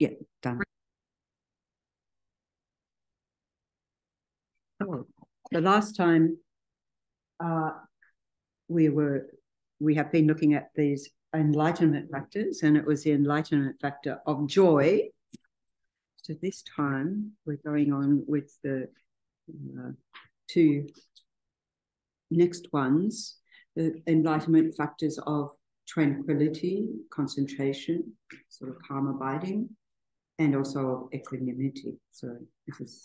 Yeah, done. Oh, the last time we have been looking at these enlightenment factors, and it was the enlightenment factor of joy. So this time we're going on with the two next ones, the enlightenment factors of tranquility, concentration, sort of calm abiding, and also equanimity. So this is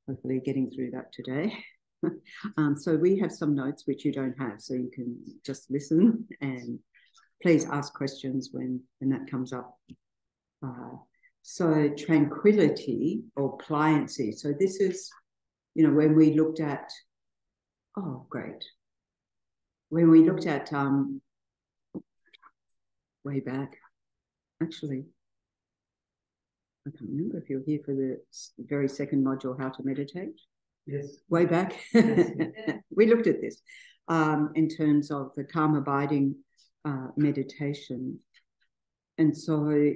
hopefully getting through that today. So we have some notes which you don't have, so you can just listen and please ask questions when that comes up. So tranquility or pliancy. So this is, when we looked at, oh, great. When we looked at way back, actually, I can't remember if you're here for the very second module, how to meditate. Yes. Way back. Yes. We looked at this in terms of the calm abiding meditation. And so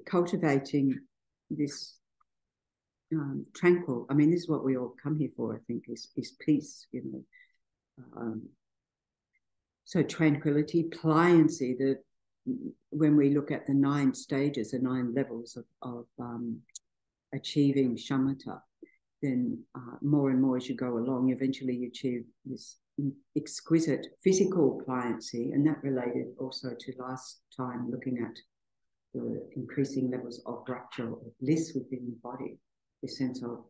cultivating this tranquil, I mean, this is what we all come here for, I think, is peace, So tranquility, pliancy, when we look at the 9 stages, the 9 levels of achieving shamatha, then more and more as you go along, eventually you achieve this exquisite physical pliancy, and that related also to last time looking at the increasing levels of rapture or bliss within the body, the sense of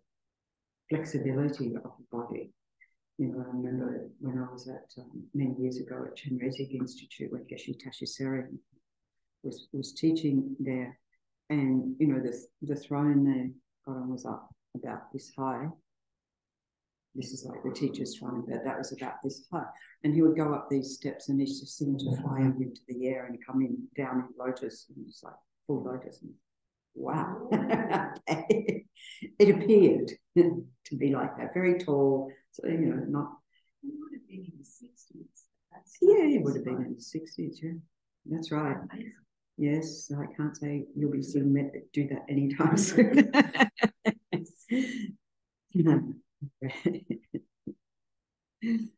flexibility of the body. I remember when I was at many years ago at Chenrezig Institute when Geshe Tashissari was teaching there, and the throne they got on was up about this high. This is like the teacher's throne, but that was about this high. And he would go up these steps and he just seemed to fly up into the air and come in down in lotus, and it's like full lotus. And wow. It appeared to be like that, very tall. So, not. It would have been in the 60s. It would have been in the 60s, yeah. That's right. Yes, I can't say you'll be seeing me do that anytime soon.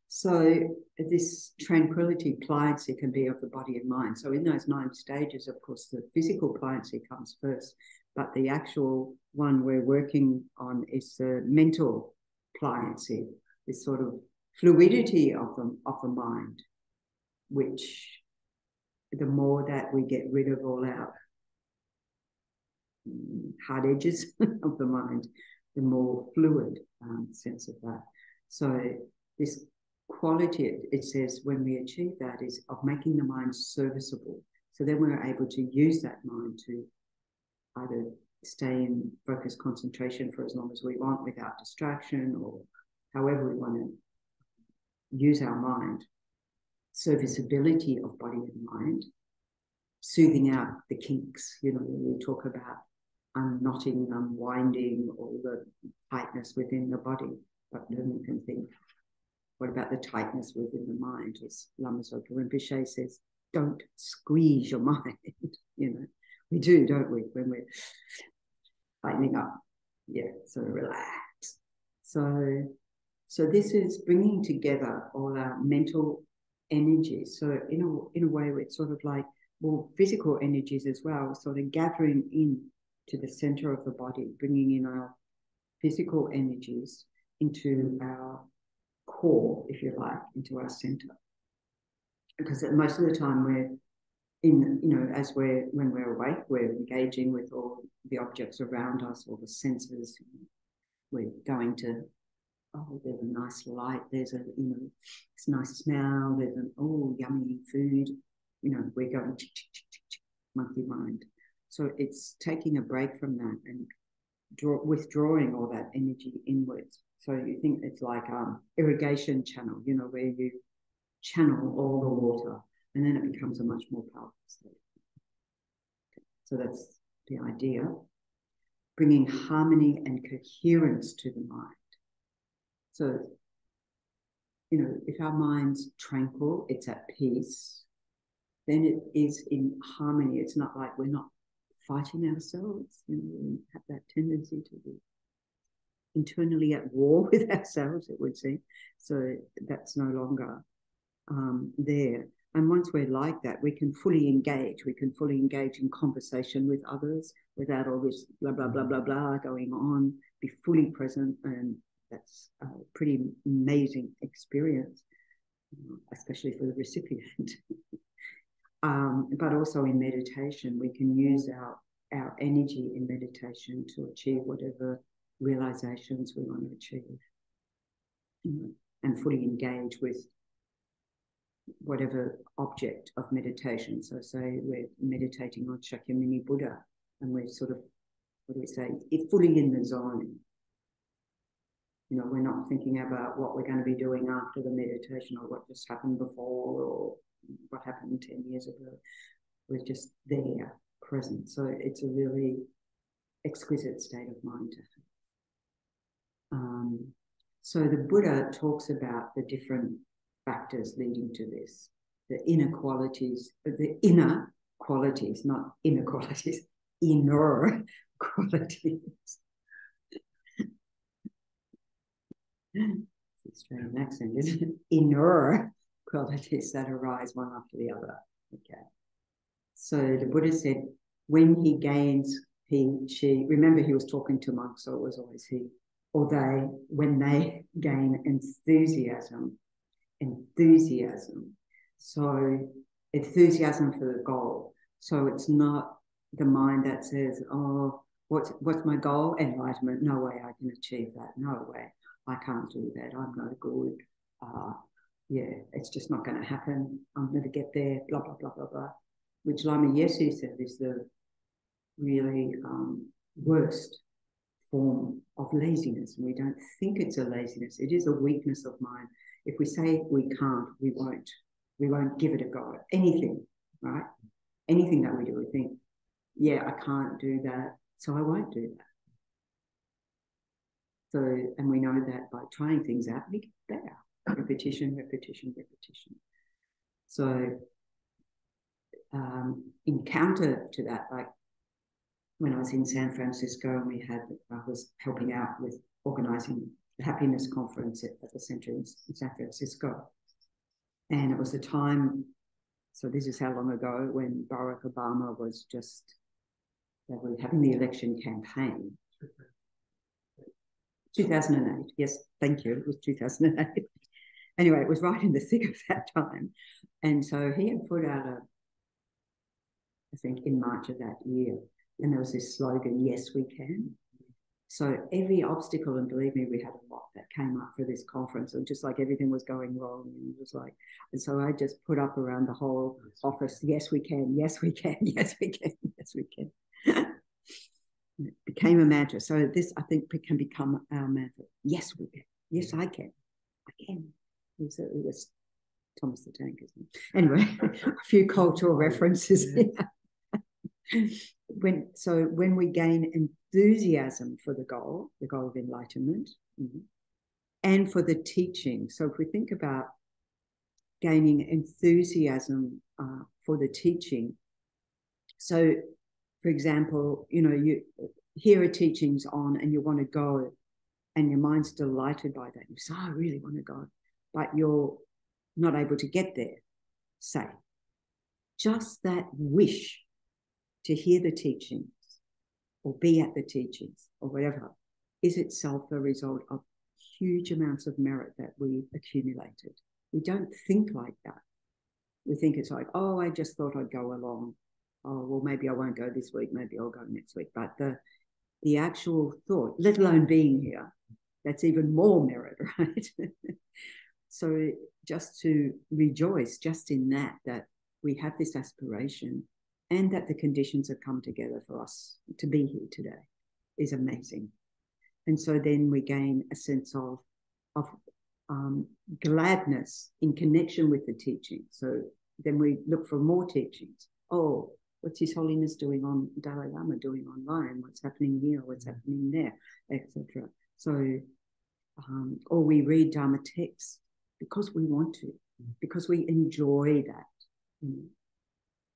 So this tranquility, pliancy can be of the body and mind. So in those 9 stages, of course, the physical pliancy comes first, but the actual one we're working on is the mental pliancy, this sort of fluidity of the mind, which the more that we get rid of all our hard edges of the mind, the more fluid sense of that. So this quality, it says, when we achieve that, is of making the mind serviceable. So then we're able to use that mind to either stay in focused concentration for as long as we want without distraction, or however we want to use our mind. Serviceability of body and mind, soothing out the kinks, we talk about unknotting, unwinding all the tightness within the body. But then you can think, what about the tightness within the mind? As Lama Zopa Rinpoche says, don't squeeze your mind. We do, don't we, when we're tightening up? Yeah, so relax. So this is bringing together all our mental energies. So in a way, it's sort of like more physical energies as well, sort of gathering in to the center of the body, bringing in our physical energies into our core, if you like, into our center. Because most of the time we're in, when we're awake, we're engaging with all the objects around us, all the senses. We're going to, there's a nice light, there's it's a nice smell, there's yummy food. We're going monkey mind. So it's taking a break from that and withdrawing all that energy inwards. So you think it's like irrigation channel, where you channel all the water, and then it becomes a much more powerful state. So that's the idea. Bringing harmony and coherence to the mind. So, if our mind's tranquil, it's at peace, then it is in harmony. It's not like we're not fighting ourselves. We have that tendency to be internally at war with ourselves, it would seem. So that's no longer there. And once we're like that, we can fully engage. We can fully engage in conversation with others without all this blah, blah, blah, blah, blah going on, be fully present. And that's a pretty amazing experience, especially for the recipient. But also in meditation, we can use our energy in meditation to achieve whatever realizations we want to achieve, and fully engage with whatever object of meditation. So say we're meditating on Shakyamuni Buddha, and we're sort of, what do we say, fully in the zone. We're not thinking about what we're going to be doing after the meditation or what just happened before or what happened 10 years ago. We're just there, present. So it's a really exquisite state of mind to have. So the Buddha talks about the different factors leading to this, the inner qualities, not inner qualities, inner qualities. Australian accent, isn't it? Inner qualities that arise one after the other. Okay. So the Buddha said, when he gains, she, remember he was talking to monks, so it was always he, or they, when they gain enthusiasm. So enthusiasm for the goal. So it's not the mind that says, oh, what's my goal? Enlightenment. No way I can achieve that. No way. I can't do that. I'm no good. It's just not going to happen. I'll never get there. Blah, blah, blah, blah, blah. Which Lama Yeshe said is the really worst form of laziness. And we don't think it's a laziness. It is a weakness of mind. If we say we can't, we won't. We won't give it a go. Anything, right? Anything that we do, we think, yeah, I can't do that, so I won't do that. So, and we know that by trying things out, we get better. Repetition. So, in counter to that, like when I was in San Francisco and I was helping out with organizing the happiness conference at the center in San Francisco. And it was the time, so this is how long ago, when Barack Obama was they were having the election campaign. 2008, yes, thank you, it was 2008. Anyway, it was right in the thick of that time. And so he had put out I think in March of that year, and there was this slogan, yes, we can. So every obstacle, and believe me, we had a lot that came up for this conference, and just like everything was going wrong, and it was like, and so I just put up around the whole office, yes, we can, yes, we can, yes, we can, yes, we can. It became a mantra. So this, I think, can become our mantra. Yes, we can. Yes, I can. I can. It was Thomas the Tank, isn't it? Anyway, a few cultural references here. When we gain enthusiasm for the goal of enlightenment, and for the teaching. So if we think about gaining enthusiasm for the teaching, so for example, you hear a teaching's on and you want to go, and your mind's delighted by that. You say, I really want to go, but you're not able to get there. Say, just that wish to hear the teachings or be at the teachings or whatever is itself a result of huge amounts of merit that we accumulated. We don't think like that. We think it's like, oh, I just thought I'd go along. Oh, well, maybe I won't go this week. Maybe I'll go next week. But the actual thought, let alone being here, that's even more merit, right? So just to rejoice just in that we have this aspiration and that the conditions have come together for us to be here today is amazing. And so then we gain a sense of gladness in connection with the teaching. So then we look for more teachings. Oh, what's His Holiness doing on Dalai Lama doing online? What's happening here? What's happening there? Etc. So, or we read Dharma texts because we want to, because we enjoy that.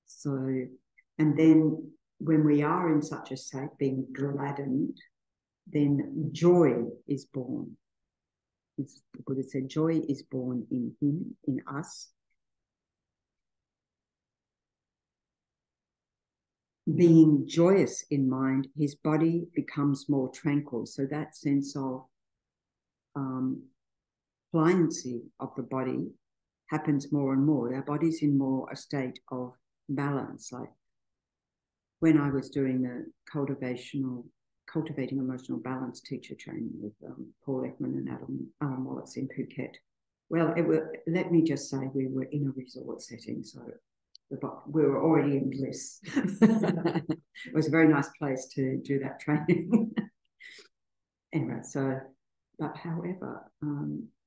So, and then when we are in such a state, being gladdened, then joy is born. The Buddha said, joy is born in him, in us. Being joyous in mind, his body becomes more tranquil. So that sense of pliancy of the body happens more and more. Our body's in more a state of balance. Like when I was doing the cultivating emotional balance teacher training with Paul Ekman and Alan Wallace in Phuket. Well, let me just say we were in a resort setting, so we were already in bliss. It was a very nice place to do that training. Anyway, so, but however,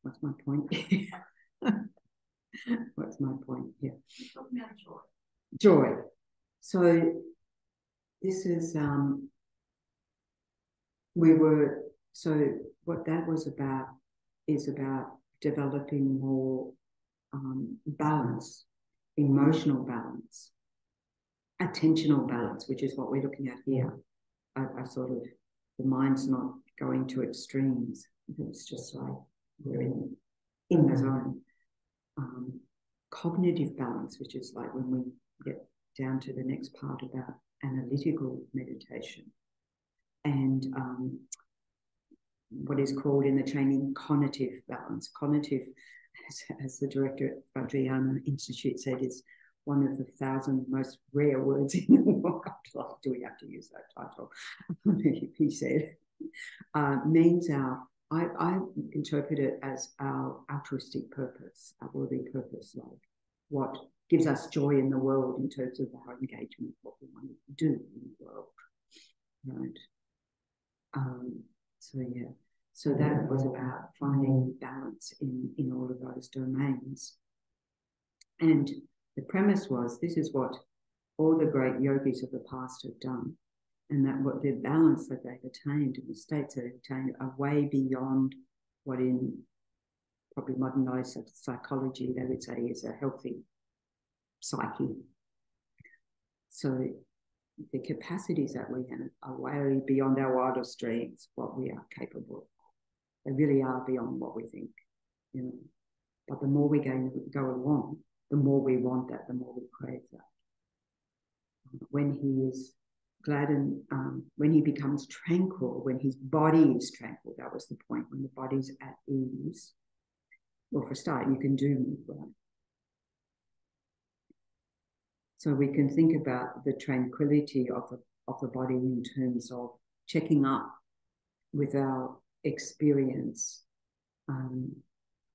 what's my point? What's my point here? Talking about joy. Joy. So this is what that was about is about developing more balance, emotional balance, attentional balance, which is what we're looking at here. I sort of, the mind's not going to extremes. It's just like we're in the zone. Cognitive balance, which is like when we get down to the next part about analytical meditation, and what is called in the training cognitive balance. Cognitive, as the director at Vajrayana Institute said, is one of the 1,000 most rare words in the world. Do we have to use that title? He said, means I interpret it as our altruistic purpose, our worthy purpose, like what gives us joy in the world in terms of our engagement, what we want to do in the world, right? So yeah, so that was about finding balance in all of those domains. And the premise was, this is what all the great yogis of the past have done, and that what the balance that they've attained and the states that they've attained are way beyond what in probably modernized psychology they would say is a healthy psyche. So the capacities that we have are way beyond our wildest dreams, what we are capable of. They really are beyond what we think, you know. But the more we go along, the more we want that, the more we crave that. When he is glad and when he becomes tranquil, when his body is tranquil, that was the point, when the body's at ease. Well, for a start, you can do move well. So we can think about the tranquility of the body in terms of checking up with our experience.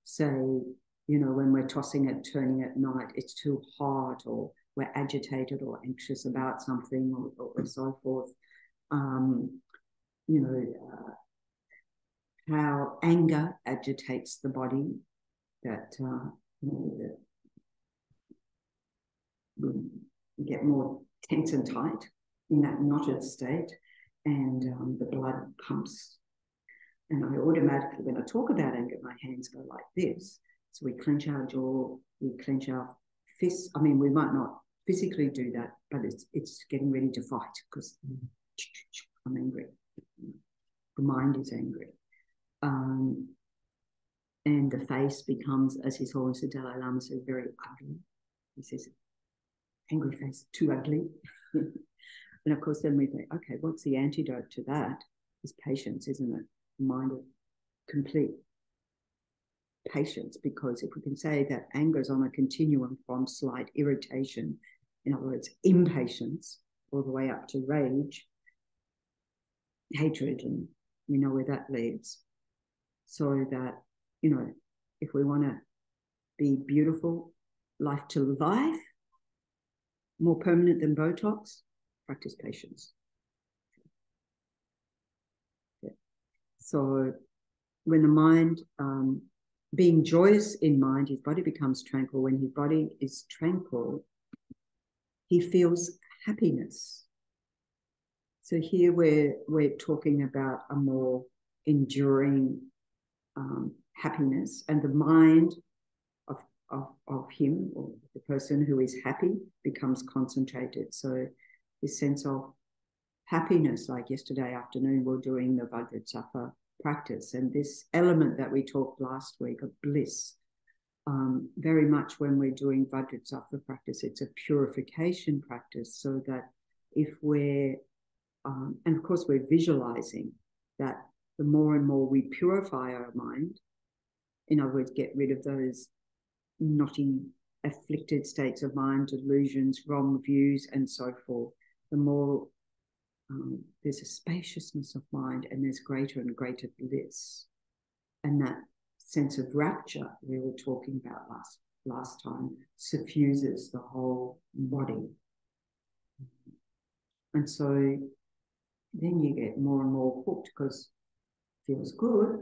Say, you know, when we're tossing and turning at night, it's too hot, or we're agitated or anxious about something, or so forth. You know, how anger agitates the body, that, you know, that we get more tense and tight in that knotted state, and the blood pumps. And I automatically, when I talk about anger, my hands go like this. So we clench our jaw, we clench our fists. I mean, we might not physically do that, but it's getting ready to fight because I'm angry. The mind is angry. And the face becomes, as His Holiness the Dalai Lama says, very ugly. He says, angry face, too ugly. And of course, then we think, okay, what's the antidote to that? Is patience, isn't it? Mind of complete patience, because if we can say that anger is on a continuum from slight irritation, in other words, impatience, all the way up to rage, hatred, and we know where that leads. So that, you know, if we want to be beautiful, life to life, more permanent than Botox, practice patience. Yeah. So when the mind, being joyous in mind, his body becomes tranquil. When his body is tranquil, he feels happiness. So here we're talking about a more enduring happiness, and the mind of him, or the person who is happy, becomes concentrated. So this sense of happiness. Like yesterday afternoon, we're doing the Vajrasattva practice, and this element that we talked last week of bliss, very much when we're doing Vajrasattva practice, it's a purification practice, so that if we're, and of course we're visualizing that the more and more we purify our mind, in other words, get rid of those knotty, afflicted states of mind, delusions, wrong views, and so forth, the more there's a spaciousness of mind, and there's greater and greater bliss. And that sense of rapture we were talking about last time suffuses the whole body. And so then you get more and more hooked because it feels good,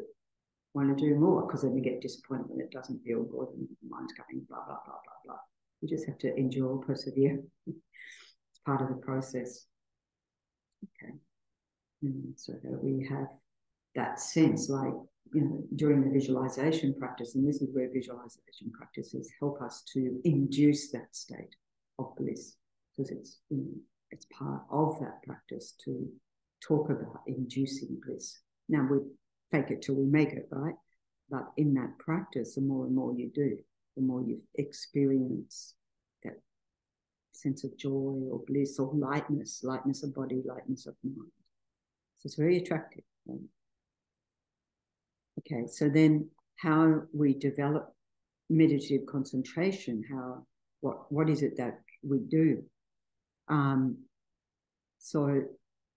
want to do more, because then you get disappointed when it doesn't feel good and the mind's going blah, blah, blah, blah, blah. You just have to endure, persevere. It's part of the process. Okay. So that we have that sense, like, during the visualization practice, and this is where visualization practices help us to induce that state of bliss, because it's part of that practice to talk about inducing bliss. Now, we fake it till we make it, right? But in that practice, the more and more you do, the more you experience that sense of joy or bliss or lightness of body, lightness of mind. So it's very attractive. Okay, so then how we develop meditative concentration, what is it that we do? So,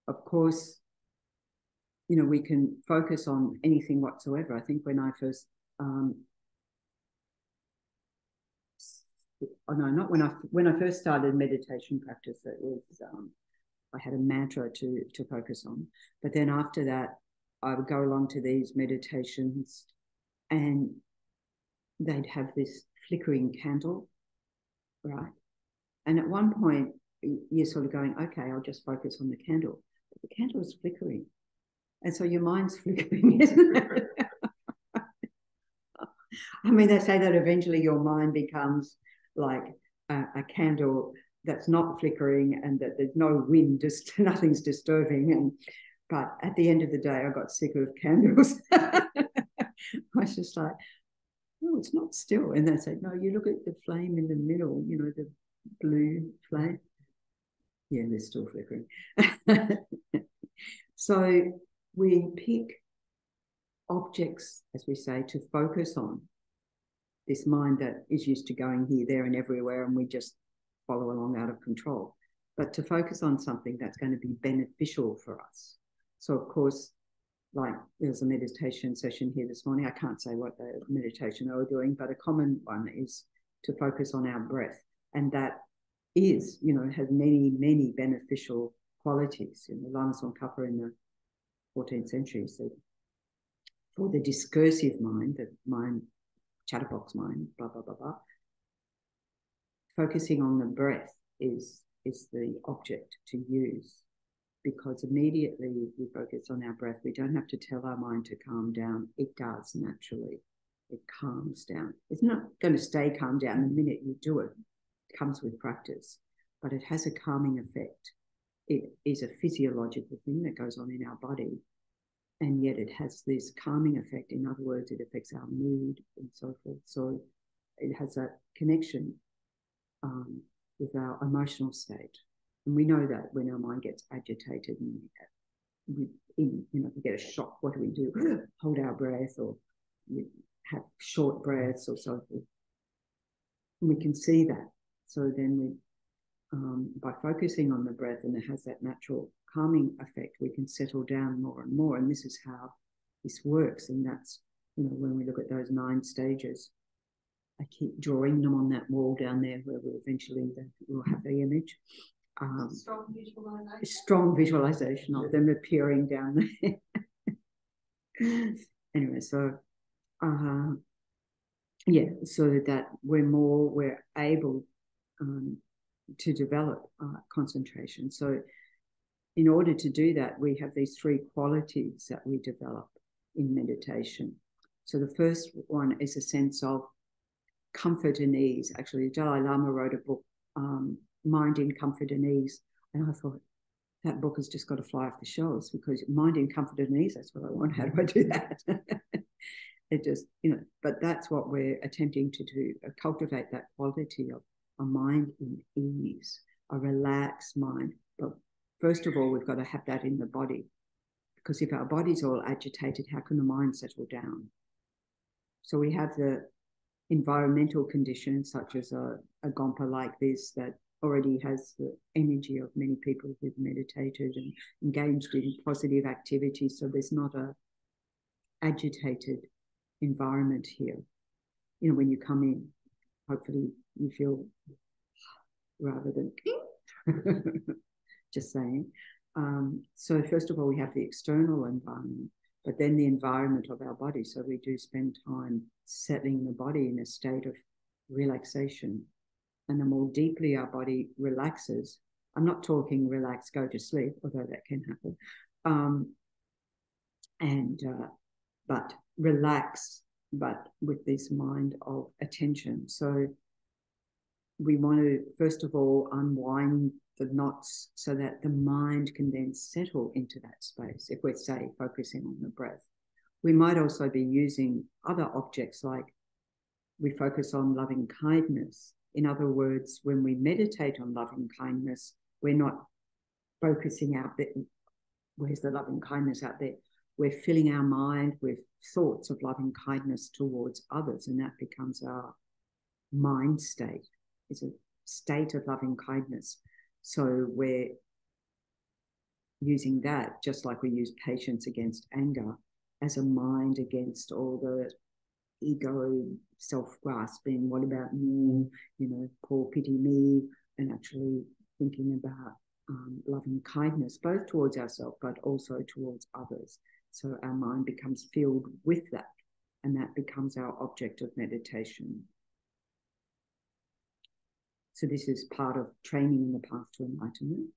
of course, we can focus on anything whatsoever. I think when I first, when I first started meditation practice, it was, I had a mantra to focus on. But then after that, I would go along to these meditations and they'd have this flickering candle, right? And at one point, you're sort of going, okay, I'll just focus on the candle. But the candle is flickering. And so your mind's flickering, isn't it? I mean, they say that eventually your mind becomes like a candle that's not flickering and that there's no wind, just nothing's disturbing. But at the end of the day, I got sick of candles. I was just like, oh, it's not still. And they say, no, you look at the flame in the middle, the blue flame. Yeah, they're still flickering. So we pick objects, as we say, to focus on. This mind that is used to going here, there, and everywhere, and we just follow along out of control. But to focus on something that's going to be beneficial for us. So, of course, like there's a meditation session here this morning. I can't say what the meditation they were doing, but a common one is to focus on our breath. And that is, has many, many beneficial qualities. Lama Zopa in the 14th century said, for the discursive mind, the mind, chatterbox mind, blah, blah, blah, blah, focusing on the breath is the object to use, because immediately we focus on our breath. We don't have to tell our mind to calm down. It does naturally. It calms down. It's not going to stay calm down the minute you do it. It comes with practice, but it has a calming effect. It is a physiological thing that goes on in our body, and yet it has this calming effect. In other words, it affects our mood and so forth. So it has that connection with our emotional state. And we know that when our mind gets agitated and we get a shock, what do? Hold our breath, or we have short breaths or so forth. And we can see that. So then by focusing on the breath, and it has that natural calming effect, we can settle down more and more. And this is how this works. And that's, when we look at those 9 stages, I keep drawing them on that wall down there where we'll have the image. Strong visualization of them appearing down there. Anyway, so so that we're able to develop concentration. So in order to do that, we have these 3 qualities that we develop in meditation. So the first one is a sense of comfort and ease. Actually, Dalai Lama wrote a book, Mind in Comfort and Ease. And I thought, that book has just got to fly off the shelves, because mind in comfort and ease, that's what I want. How do I do that? It just, but that's what we're attempting to do, cultivate that quality of a mind in ease, a relaxed mind. But first of all, we've got to have that in the body, because if our body's all agitated, how can the mind settle down? So we have the environmental conditions, such as a gompa like this, that already has the energy of many people who've meditated and engaged in positive activities. So there's not a agitated environment here. When you come in, hopefully you feel, rather than just saying. So first of all, we have the external environment, but then the environment of our body. So we do spend time settling the body in a state of relaxation. And the more deeply our body relaxes, I'm not talking relax, go to sleep, although that can happen, but relax, but with this mind of attention. So we want to, first of all, unwind the knots so that the mind can then settle into that space. If we're, say, focusing on the breath, we might also be using other objects, like we focus on loving kindness. In other words, when we meditate on loving kindness, we're not focusing out there. Where's the loving kindness out there? We're filling our mind with thoughts of loving kindness towards others, and that becomes our mind state. It's a state of loving kindness. So we're using that, just like we use patience against anger, as a mind against all the ego, self-grasping, what about me, poor pity me, and actually thinking about loving kindness, both towards ourselves, but also towards others. So our mind becomes filled with that, and that becomes our object of meditation. So this is part of training in the path to enlightenment,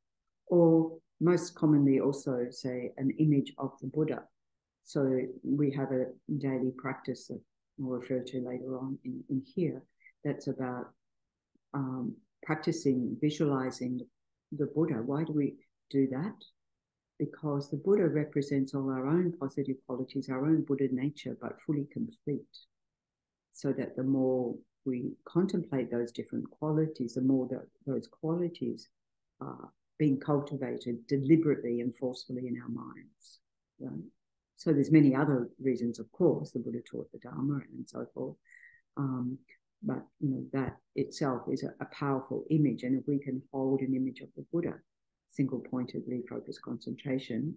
or most commonly also, say, an image of the Buddha. So we have a daily practice that I'll refer to later on in here, that's about practicing, visualizing the Buddha. Why do we do that? Because the Buddha represents all our own positive qualities, our own Buddha nature, but fully complete. So that the more we contemplate those different qualities, the more that those qualities are being cultivated deliberately and forcefully in our minds. Right? So there's many other reasons, of course. The Buddha taught the Dharma and so forth. But that itself is a powerful image. And if we can hold an image of the Buddha, single-pointedly focused concentration,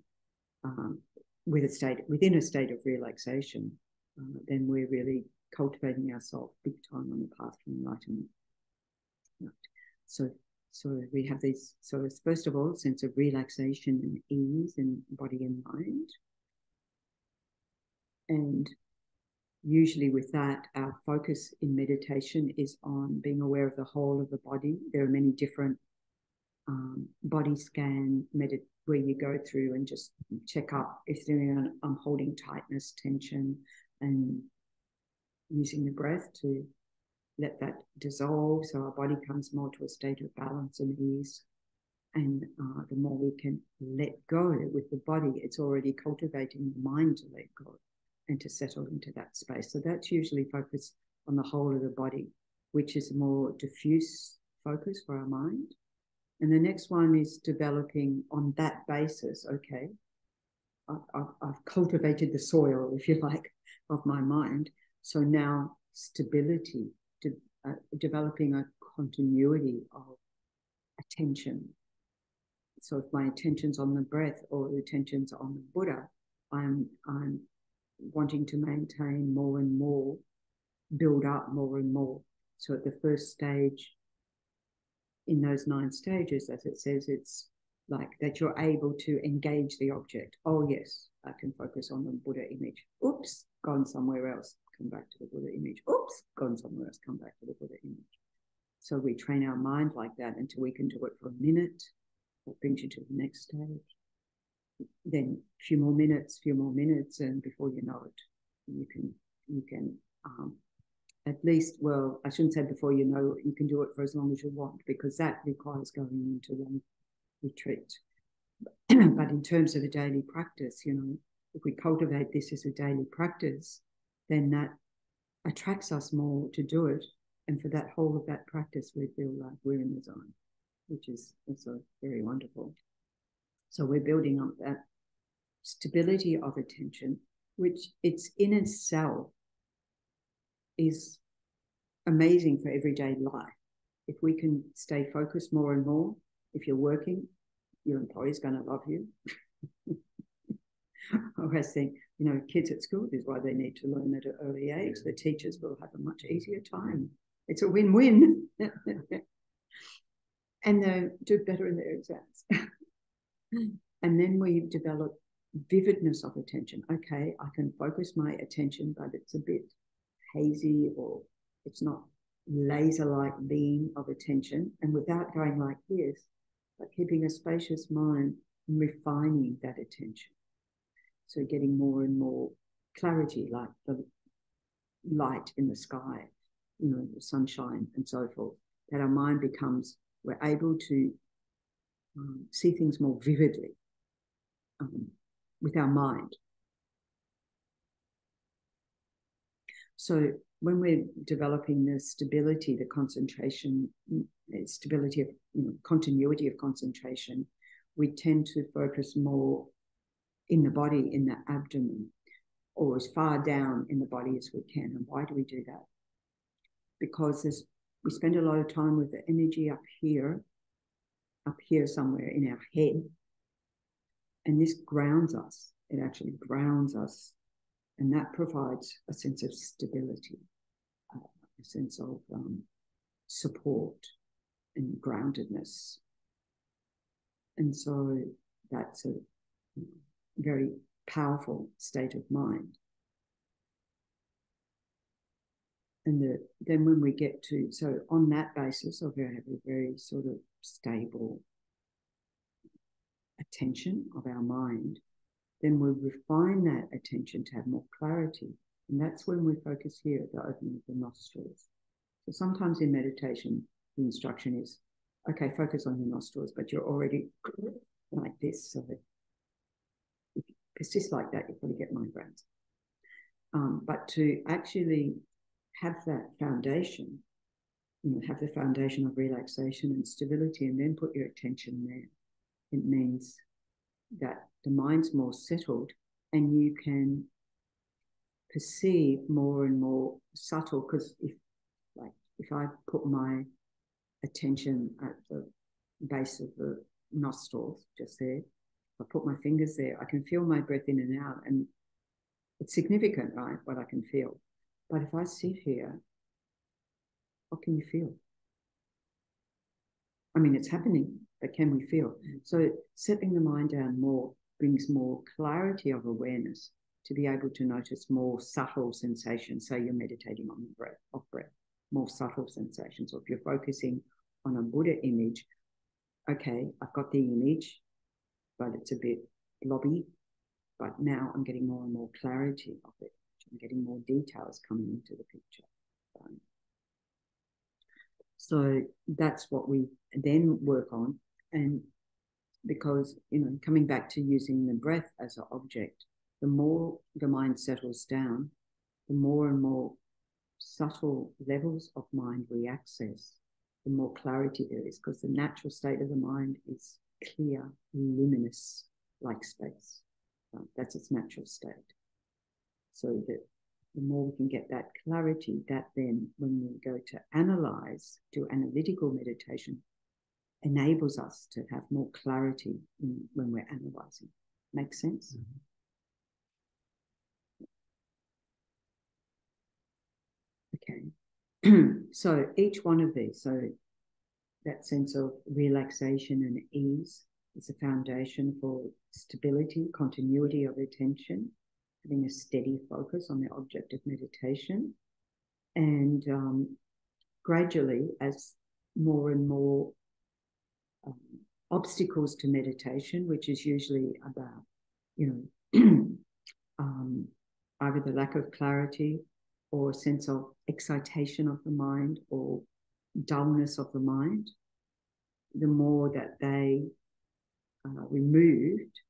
within a state of relaxation, then we're really cultivating ourselves big time on the path to enlightenment. Right. So we have these, so it's first of all, a sense of relaxation and ease in body and mind. And usually with that, our focus in meditation is on being aware of the whole of the body. There are many different body scan where you go through and just check up if I'm holding tightness, tension, and using the breath to let that dissolve so our body comes more to a state of balance and ease. And the more we can let go with the body, it's already cultivating the mind to let go and to settle into that space. So that's usually focused on the whole of the body, which is a more diffuse focus for our mind. And the next one is developing on that basis. Okay, I've cultivated the soil, if you like, of my mind. So now stability, developing a continuity of attention. So if my attention's on the breath or the attention's on the Buddha, I'm wanting to maintain more and more, build up more and more. So at the first stage, in those 9 stages, as it says, it's like that you're able to engage the object. Oh yes, I can focus on the Buddha image. Oops, gone somewhere else, come back to the Buddha image. Oops, gone somewhere else, come back to the Buddha image. So we train our mind like that until we can do it for a minute. That brings you to the next stage. Then a few more minutes, and before you know it, you can at least, well, I shouldn't say before you know it, you can do it for as long as you want, because that requires going into long retreat. But in terms of a daily practice, you know, if we cultivate this as a daily practice, then that attracts us more to do it. And for that whole of that practice, we feel like we're in the zone, which is also very wonderful. So we're building up that stability of attention, which it's in itself is amazing for everyday life. If we can stay focused more and more, if you're working, your employer's going to love you. I always think, you know, kids at school, this is why they need to learn at an early age. The teachers will have a much easier time. It's a win-win. And they'll do better in their exams. And then we develop vividness of attention. Okay, I can focus my attention, but it's a bit hazy, or it's not laser-like beam of attention. And without going like this, but keeping a spacious mind and refining that attention. So getting more and more clarity, like the light in the sky, you know, the sunshine and so forth, that our mind becomes, we're able to see things more vividly with our mind. So when we're developing the stability, the concentration, stability of, you know, continuity of concentration, we tend to focus more in the body, in the abdomen, or as far down in the body as we can. And why do we do that? Because we spend a lot of time with the energy up here somewhere in our head. And this grounds us. It actually grounds us. And that provides a sense of stability, a sense of support and groundedness. And so that's a very powerful state of mind. And then when we get to, so on that basis of have a very sort of stable attention of our mind, then we refine that attention to have more clarity. And that's when we focus here at the opening of the nostrils. So sometimes in meditation, the instruction is, okay, focus on your nostrils, but you're already like this. So if you persist like that, you'll probably get migraines. But to actually have that foundation, you know, have the foundation of relaxation and stability, and then put your attention there, it means that the mind's more settled and you can perceive more and more subtle, because if I put my attention at the base of the nostrils, just there, I put my fingers there, I can feel my breath in and out, and it's significant, right, what I can feel. But if I sit here, what can you feel? I mean, it's happening, but can we feel? So setting the mind down more brings more clarity of awareness to be able to notice more subtle sensations. So you're meditating on the breath, off breath, more subtle sensations. Or if you're focusing on a Buddha image, okay, I've got the image, but it's a bit blobby, but now I'm getting more and more clarity of it. I'm getting more details coming into the picture. So that's what we then work on. And because, you know, coming back to using the breath as an object, the more the mind settles down, the more and more subtle levels of mind we access, the more clarity there is, because the natural state of the mind is clear, luminous, like space. That's its natural state. So that the more we can get that clarity, that then when we go to analyze, do analytical meditation, enables us to have more clarity when we're analyzing. Make sense? Mm-hmm. Okay. So each one of these, so that sense of relaxation and ease is a foundation for stability, continuity of attention, having a steady focus on the object of meditation. And gradually, as more and more obstacles to meditation, which is usually about, you know, either the lack of clarity or a sense of excitation of the mind or dullness of the mind, the more that they removed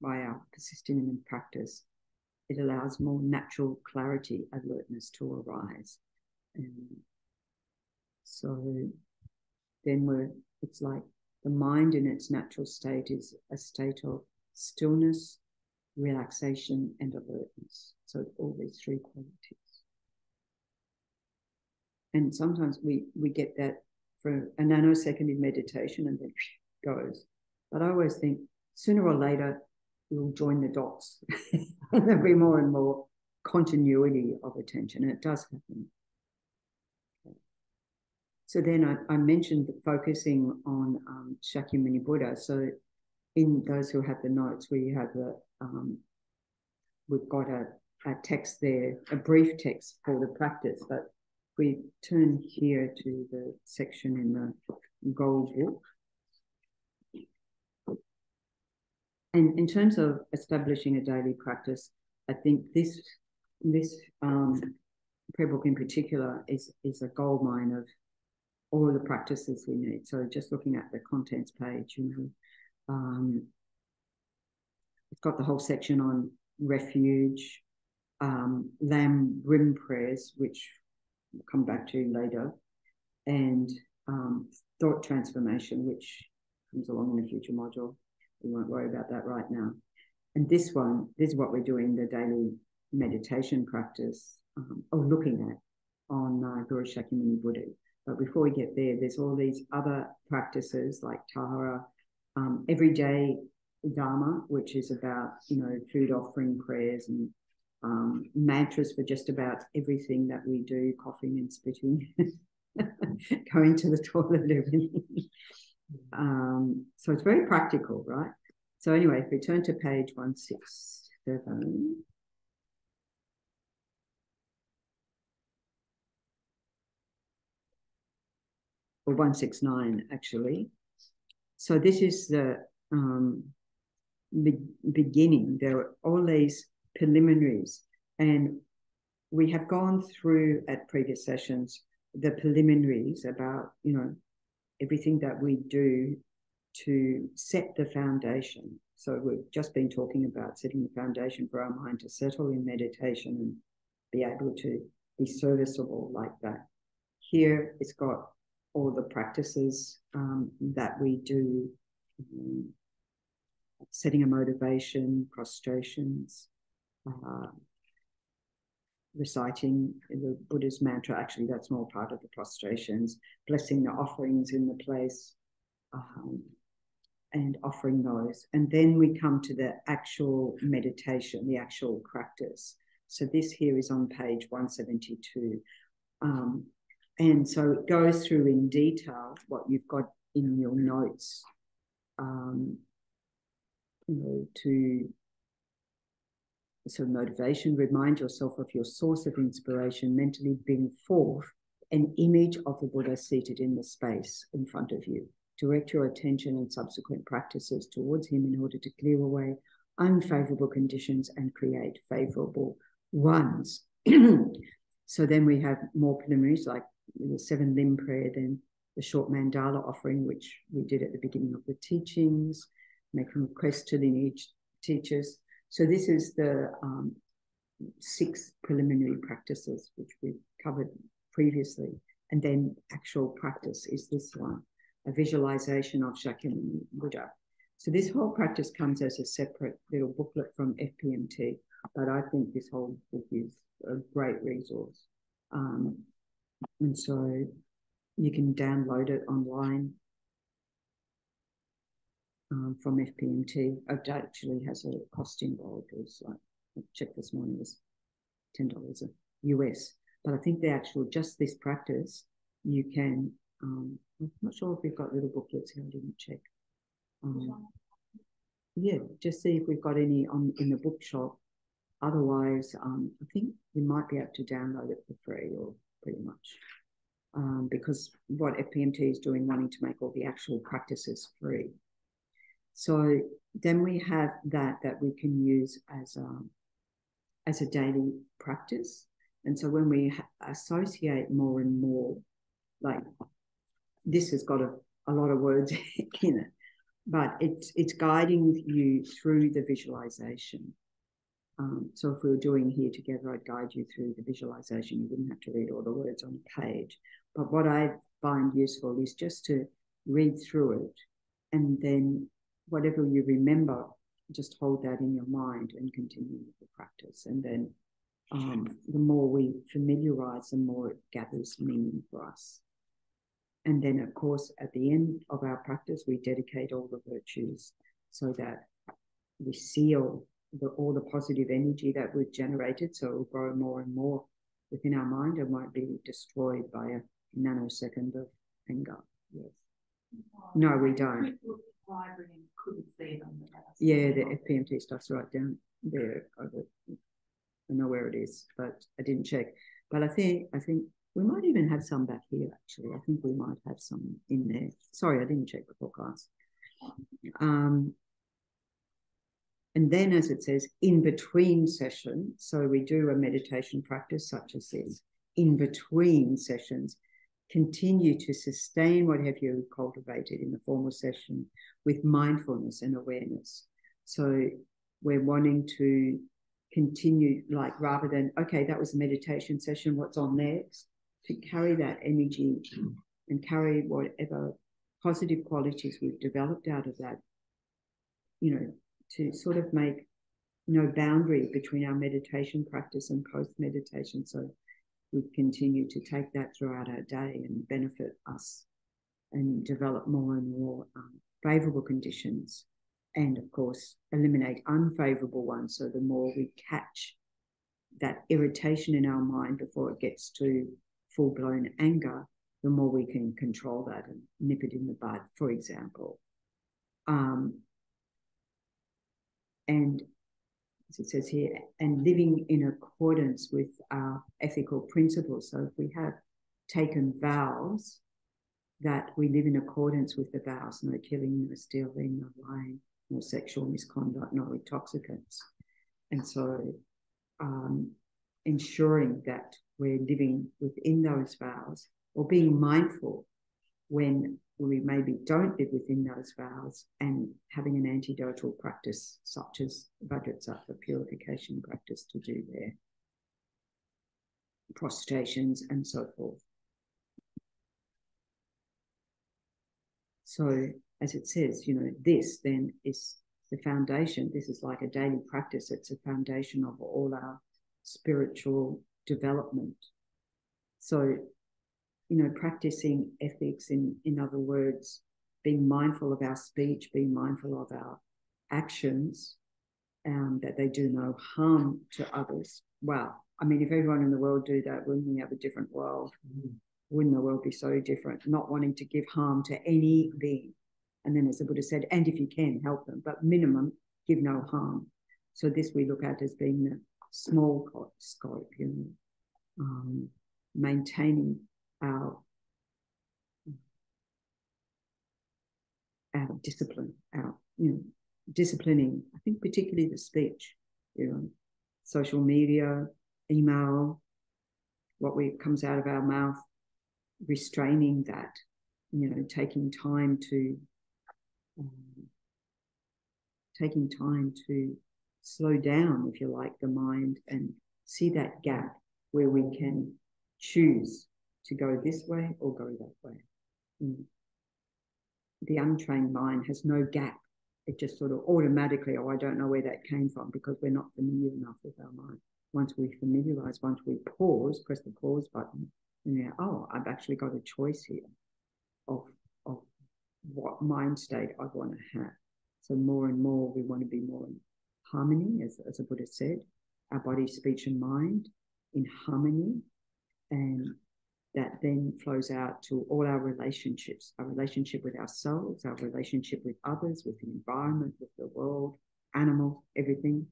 by our persisting in practice, it allows more natural clarity, alertness to arise. And so then it's like the mind in its natural state is a state of stillness, relaxation, and alertness. So all these three qualities. And sometimes we get that for a nanosecond in meditation and then it goes. But I always think sooner or later we'll join the dots and there'll be more and more continuity of attention. And it does happen. So then I mentioned focusing on Shakyamuni Buddha. So in those who have the notes, we have we've got a text there, a brief text for the practice. But we turn here to the section in the Gold Book. And in terms of establishing a daily practice, I think this prayer book in particular is a goldmine of all of the practices we need. So just looking at the contents page, it's got the whole section on refuge, Lam Rim prayers, which we'll come back to later, and thought transformation, which comes along in a future module. We won't worry about that right now. And this is what we're doing, the daily meditation practice, or looking at on Guru Shakyamuni Buddha. But before we get there, there's all these other practices like Tahara, everyday Dharma, which is about, food offering prayers and mantras for just about everything that we do, coughing and spitting, going to the toilet, everything. So it's very practical, right? So anyway, if we turn to page 167, or 169 actually. So this is the beginning. There are all these preliminaries, and we have gone through at previous sessions the preliminaries about, everything that we do to set the foundation. So we've just been talking about setting the foundation for our mind to settle in meditation and be able to be serviceable like that. Here it's got all the practices that we do, setting a motivation, prostrations, reciting the Buddha's mantra. Actually, that's more part of the prostrations, blessing the offerings in the place, and offering those. And then we come to the actual meditation, the actual practice. So this here is on page 172. And so it goes through in detail what you've got in your notes, So motivation, remind yourself of your source of inspiration, mentally bring forth an image of the Buddha seated in the space in front of you. Direct your attention and subsequent practices towards him in order to clear away unfavorable conditions and create favorable ones. So then we have more preliminaries like the 7 limb prayer, then the short mandala offering, which we did at the beginning of the teachings, making requests to lineage teachers. So this is the 6 preliminary practices, which we covered previously. And then actual practice is this one, a visualization of Shakyamuni Buddha. So this whole practice comes as a separate little booklet from FPMT, but I think this whole book is a great resource. And so you can download it online from FPMT. It actually has a cost involved. It was like, I checked this morning, it was $10 US. But I think the actual, just this practice, you can, I'm not sure if we've got little booklets here, I didn't check. Yeah, just see if we've got any in the bookshop. Otherwise, I think you might be able to download it for free, or pretty much, because what FPMT is doing, wanting to make all the actual practices free. So then we have that we can use as a daily practice. And so when we associate more and more, like this has got a lot of words in it, but it's guiding you through the visualization. So if we were doing here together, I'd guide you through the visualization. You wouldn't have to read all the words on the page. But what I find useful is just to read through it, and then whatever you remember, just hold that in your mind and continue with the practice. And then the more we familiarize, the more it gathers meaning for us. And then, of course, at the end of our practice, we dedicate all the virtues so that we seal all the positive energy that we've generated, so it will grow more and more within our mind and won't be destroyed by a nanosecond of anger. Yes. No, we don't. Yeah, the FPMT stuff's right down there. I know where it is, but I didn't check. But I think we might even have some back here, actually. I think we might have some in there. Sorry, I didn't check before class. And then, as it says, in between sessions, so we do a meditation practice such as this. In between sessions, continue to sustain what have you cultivated in the formal session with mindfulness and awareness. So we're wanting to continue, like, rather than, okay, that was a meditation session, what's on next? To carry that energy and carry whatever positive qualities we've developed out of that, to sort of make no boundary between our meditation practice and post-meditation. So we continue to take that throughout our day and benefit us and develop more and more favourable conditions, and, of course, eliminate unfavourable ones. So the more we catch that irritation in our mind before it gets to full-blown anger, the more we can control that and nip it in the bud, for example. And as it says here, and living in accordance with our ethical principles. So if we have taken vows, that we live in accordance with the vows: no killing, no stealing, no lying, no sexual misconduct, no intoxicants. And so ensuring that we're living within those vows, or being mindful when we maybe don't live within those vows, and having an antidotal practice such as Vajrasattva purification practice to do their prostrations and so forth. So as it says, this then is the foundation. This is like a daily practice. It's a foundation of all our spiritual development. So, practicing ethics, in other words, being mindful of our speech, being mindful of our actions, that they do no harm to others. Wow. I mean, if everyone in the world do that, wouldn't we have a different world? Wouldn't the world be so different? Not wanting to give harm to any being. And then, as the Buddha said, and if you can, help them, but minimum, give no harm. So this we look at as being the small scope, maintaining our discipline, disciplining, I think particularly the speech, social media, email, what comes out of our mouth, restraining that, taking time to slow down, if you like, the mind, and see that gap where we can choose to go this way or go that way. The untrained mind has no gap. It just sort of automatically, I don't know where that came from, because we're not familiar enough with our mind. Once we familiarize, once we pause, press the pause button, I've actually got a choice here of what mind state I want to have. So more and more, we want to be more in harmony, as the Buddha said, our body, speech, and mind in harmony. And that then flows out to all our relationships, our relationship with ourselves, our relationship with others, with the environment, with the world, animals, everything.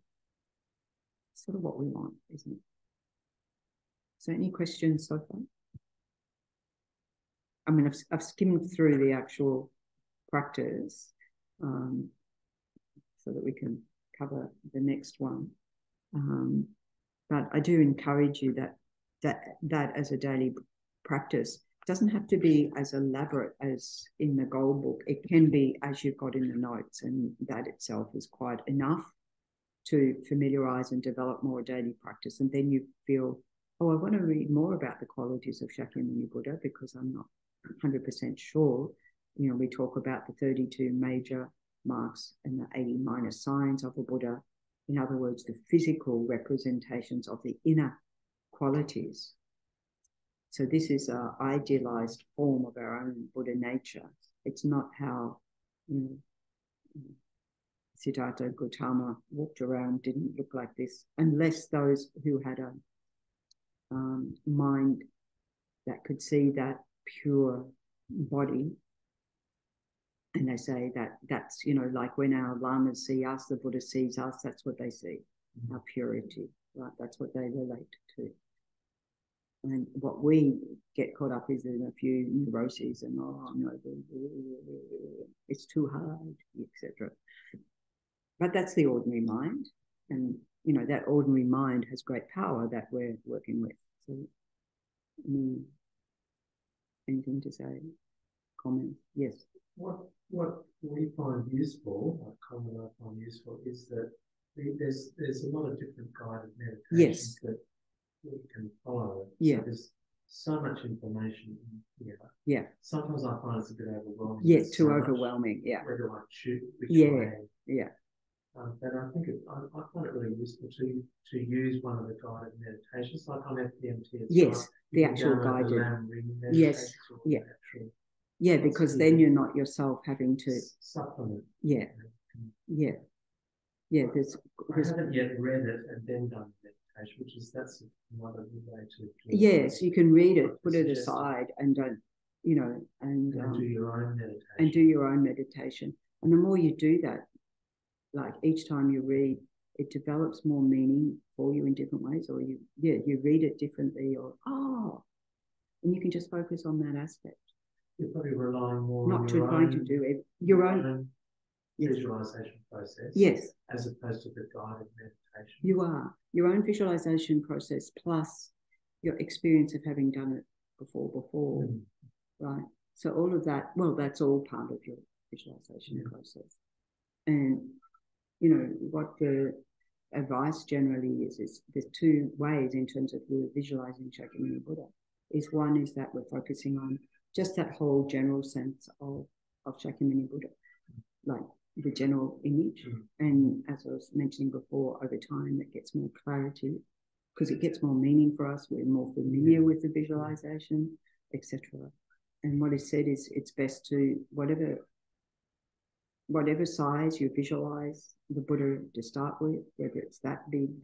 Sort of what we want, isn't it? So any questions so far? I mean, I've skimmed through the actual practice so that we can cover the next one. But I do encourage you that as a daily practice doesn't have to be as elaborate as in the gold book. It can be as you've got in the notes, and that itself is quite enough to familiarize and develop more daily practice. And then you feel, oh, I want to read more about the qualities of Shakyamuni Buddha because I'm not 100% sure. You know, we talk about the 32 major marks and the 80 minor signs of a Buddha. In other words, the physical representations of the inner qualities. So this is an idealized form of our own Buddha nature. It's not how Siddhartha Gautama walked around, didn't look like this, unless those who had a mind that could see that pure body. And they say that that's, you know, like when our lamas see us, the Buddha sees us, that's what they see, our purity, right? That's what they relate to. And what we get caught up is in a few neuroses and, oh, no, it's too hard, etc. But that's the ordinary mind. And, you know, that ordinary mind has great power that we're working with. So, anything to say? Comment? Yes. What we find useful, what comment I find useful, is that there's a lot of different guided meditations that we can follow. Yeah. So there's so much information here. Yeah. Sometimes I find it's a bit overwhelming. Yeah, too overwhelming. Yeah. Where do I choose which way? Yeah. But I think I find it really useful to use one of the guided meditations, like on FDMT. Yes, the actual guided. Yes. Yeah. Yeah, because then you're not yourself having to supplement. Yeah. Yeah. Yeah. There's I haven't yet read it and then done meditation, that's another good way to yes, you can read it, put it aside, and don't, you know, and do your own meditation. And do your own meditation. And the more you do that, like each time you read, it develops more meaning for you in different ways, or you read it differently, or and you can just focus on that aspect. You're probably relying more not on to trying to do it, your own visualization process. Yes. As opposed to the guided meditation. You are. Your own visualization process plus your experience of having done it before, right? So all of that, well, that's all part of your visualization process. And, you know, what the advice generally is there's two ways in terms of you visualizing Shakyamuni Buddha. One is that we're focusing on just that whole general sense of Shakyamuni Buddha, like the general image. And as I was mentioning before, over time it gets more clarity because it gets more meaning for us. We're more familiar with the visualization, etc. And what is said is it's best to whatever size you visualize the Buddha to start with, whether it's that big,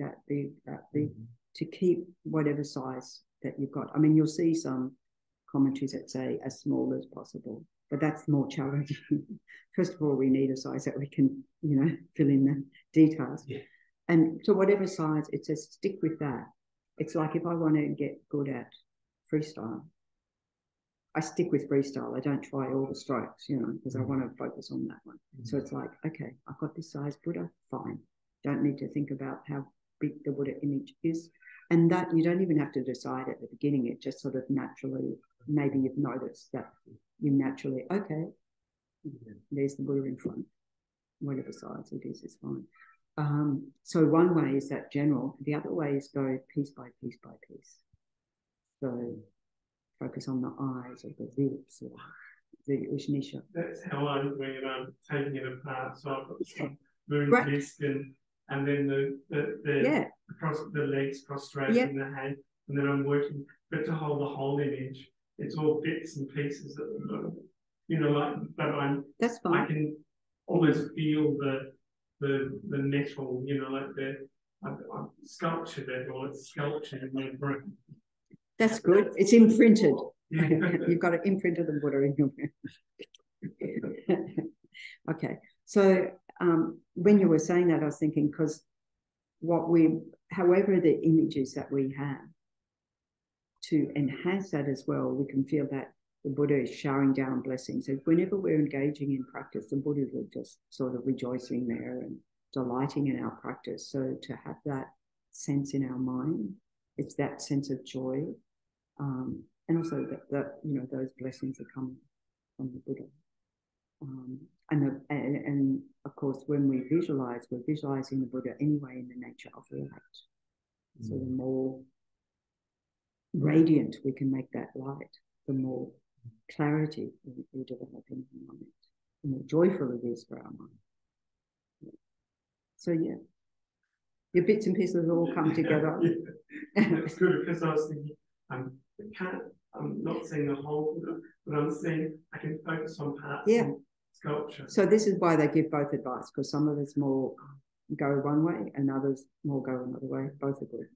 to keep whatever size that you've got. I mean, you'll see some commentaries that say as small as possible, but that's more challenging. First of all, we need a size that we can, you know, fill in the details. Yeah. And so whatever size, it says stick with that. It's like if I want to get good at freestyle, I stick with freestyle. I don't try all the strokes, you know, because I want to focus on that one. So it's like, okay, I've got this size Buddha, fine. Don't need to think about how big the Buddha image is. And that you don't even have to decide at the beginning. It just sort of naturally, maybe you've noticed that you naturally, okay, there's the Buddha in front. Whatever size it is fine. So one way is that general. The other way is go piece by piece by piece. So focus on the eyes or the lips or the Ushnisha. That's how I'm doing it. I'm taking it apart. So I've got some moon disc and then the legs prostrating the hand, and then I'm working. But to hold the whole image, it's all bits and pieces at the moment. You know, like, but that's fine. I can almost feel the metal. You know, like I've sculptured it, or it's sculptured in my brain. That's good. It's imprinted. Yeah. You've got to imprint the Buddha in your brain. Okay. So when you were saying that, I was thinking, because however the images that we have, to enhance that as well, we can feel that the Buddha is showering down blessings. So whenever we're engaging in practice, the Buddha is just sort of rejoicing there and delighting in our practice. So to have that sense in our mind, it's that sense of joy. and also that you know, those blessings are coming from the Buddha. And of course, when we visualize, we're visualizing the Buddha anyway in the nature of light. So the more radiant we can make that light, the more clarity we develop in our mind, the more joyful it is for our mind. Yeah. So yeah, your bits and pieces all come together. It's good because I was thinking, I'm not seeing the whole Buddha, but I'm seeing I can focus on parts of sculpture. So this is why they give both advice, because some of us more go one way and others more go another way. Both are good.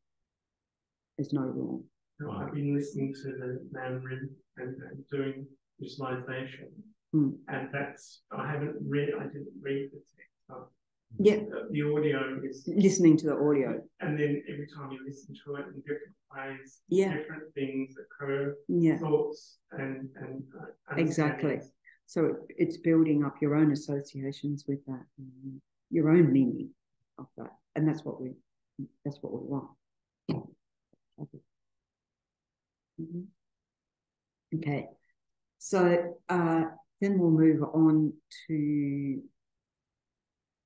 There's no wrong. No, I've been listening to the Mandarin and doing visualization, and I didn't read the text. The audio is listening to the audio, and then every time you listen to it in different ways, different things occur, thoughts and exactly. So it's building up your own associations with that, your own meaning of that, and that's what we want. Okay, so then we'll move on to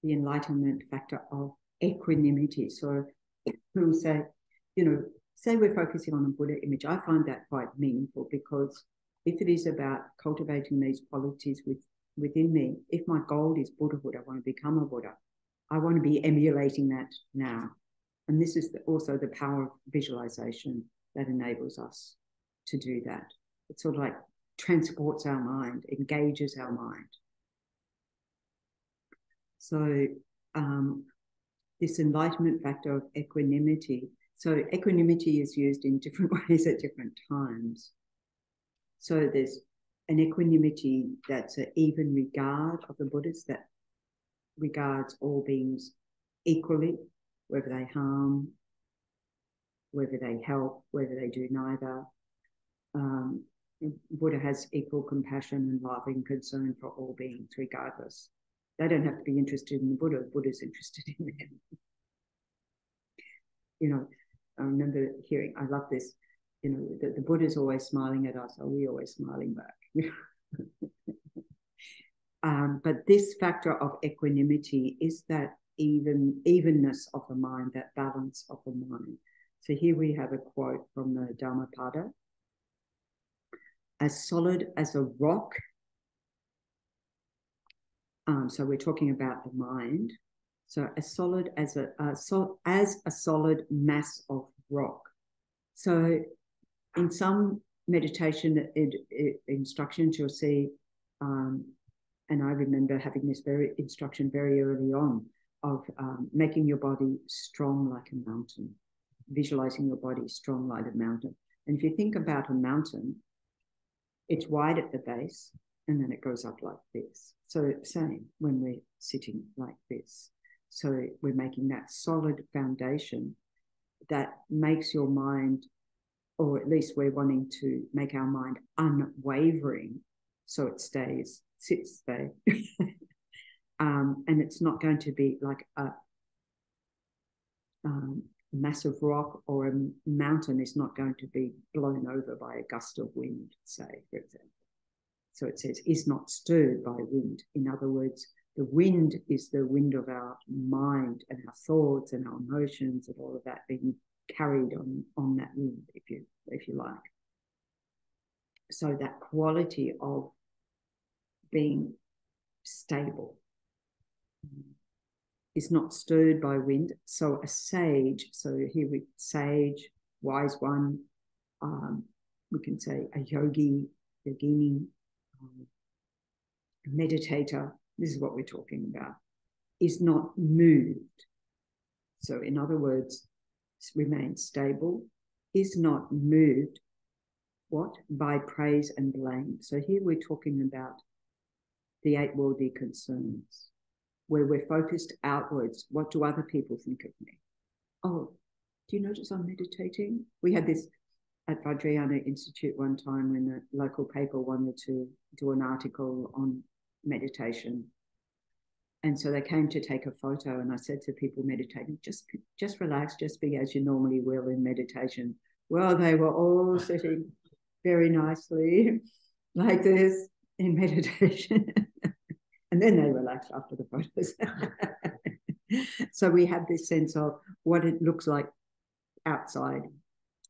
the enlightenment factor of equanimity. So when we say, you know, say we're focusing on a Buddha image, I find that quite meaningful, because if it is about cultivating these qualities within me, if my goal is Buddhahood, I want to become a Buddha, I want to be emulating that now. And this is also the power of visualization that enables us to do that. It sort of like transports our mind, engages our mind. So this enlightenment factor of equanimity. So equanimity is used in different ways at different times. So there's an equanimity that's an even regard of the Buddhists, that regards all beings equally, whether they harm, whether they help, whether they do neither. Buddha has equal compassion and love and concern for all beings, regardless. They don't have to be interested in the Buddha. The Buddha's interested in them. You know, I remember hearing, I love this, you know, the Buddha's always smiling at us. Are we always smiling back? But this factor of equanimity is that evenness of the mind, that balance of the mind. So here we have a quote from the Dhammapada. As solid as a rock, so we're talking about the mind. So as solid as a solid mass of rock. So in some meditation instructions, you'll see, and I remember having this instruction very early on, of making your body strong like a mountain, visualizing your body strong like a mountain. And if you think about a mountain, it's wide at the base, and then it goes up like this. So same when we're sitting like this. So we're making that solid foundation that makes your mind, or at least we're wanting to make our mind unwavering, so it sits there. And it's not going to be like a massive rock, or a mountain is not going to be blown over by a gust of wind, say, for example. So it says, is not stirred by wind. In other words, the wind is the wind of our mind and our thoughts and our emotions and all of that being carried on that wind, if you like. So that quality of being stable is not stirred by wind. So a sage, so here we sage, wise one, we can say a yogi, yogini, a meditator, this is what we're talking about, is not moved. So in other words, remain stable, is not moved, what? By praise and blame. So here we're talking about the 8 worldly concerns, where we're focused outwards. What do other people think of me? Oh, do you notice I'm meditating? We had this at Vajrayana Institute one time when the local paper wanted to do an article on meditation. And so they came to take a photo, and I said to people meditating, just relax, just be as you normally will in meditation. Well, they were all sitting very nicely, like this in meditation. And then they relax after the photos. So we have this sense of what it looks like outside.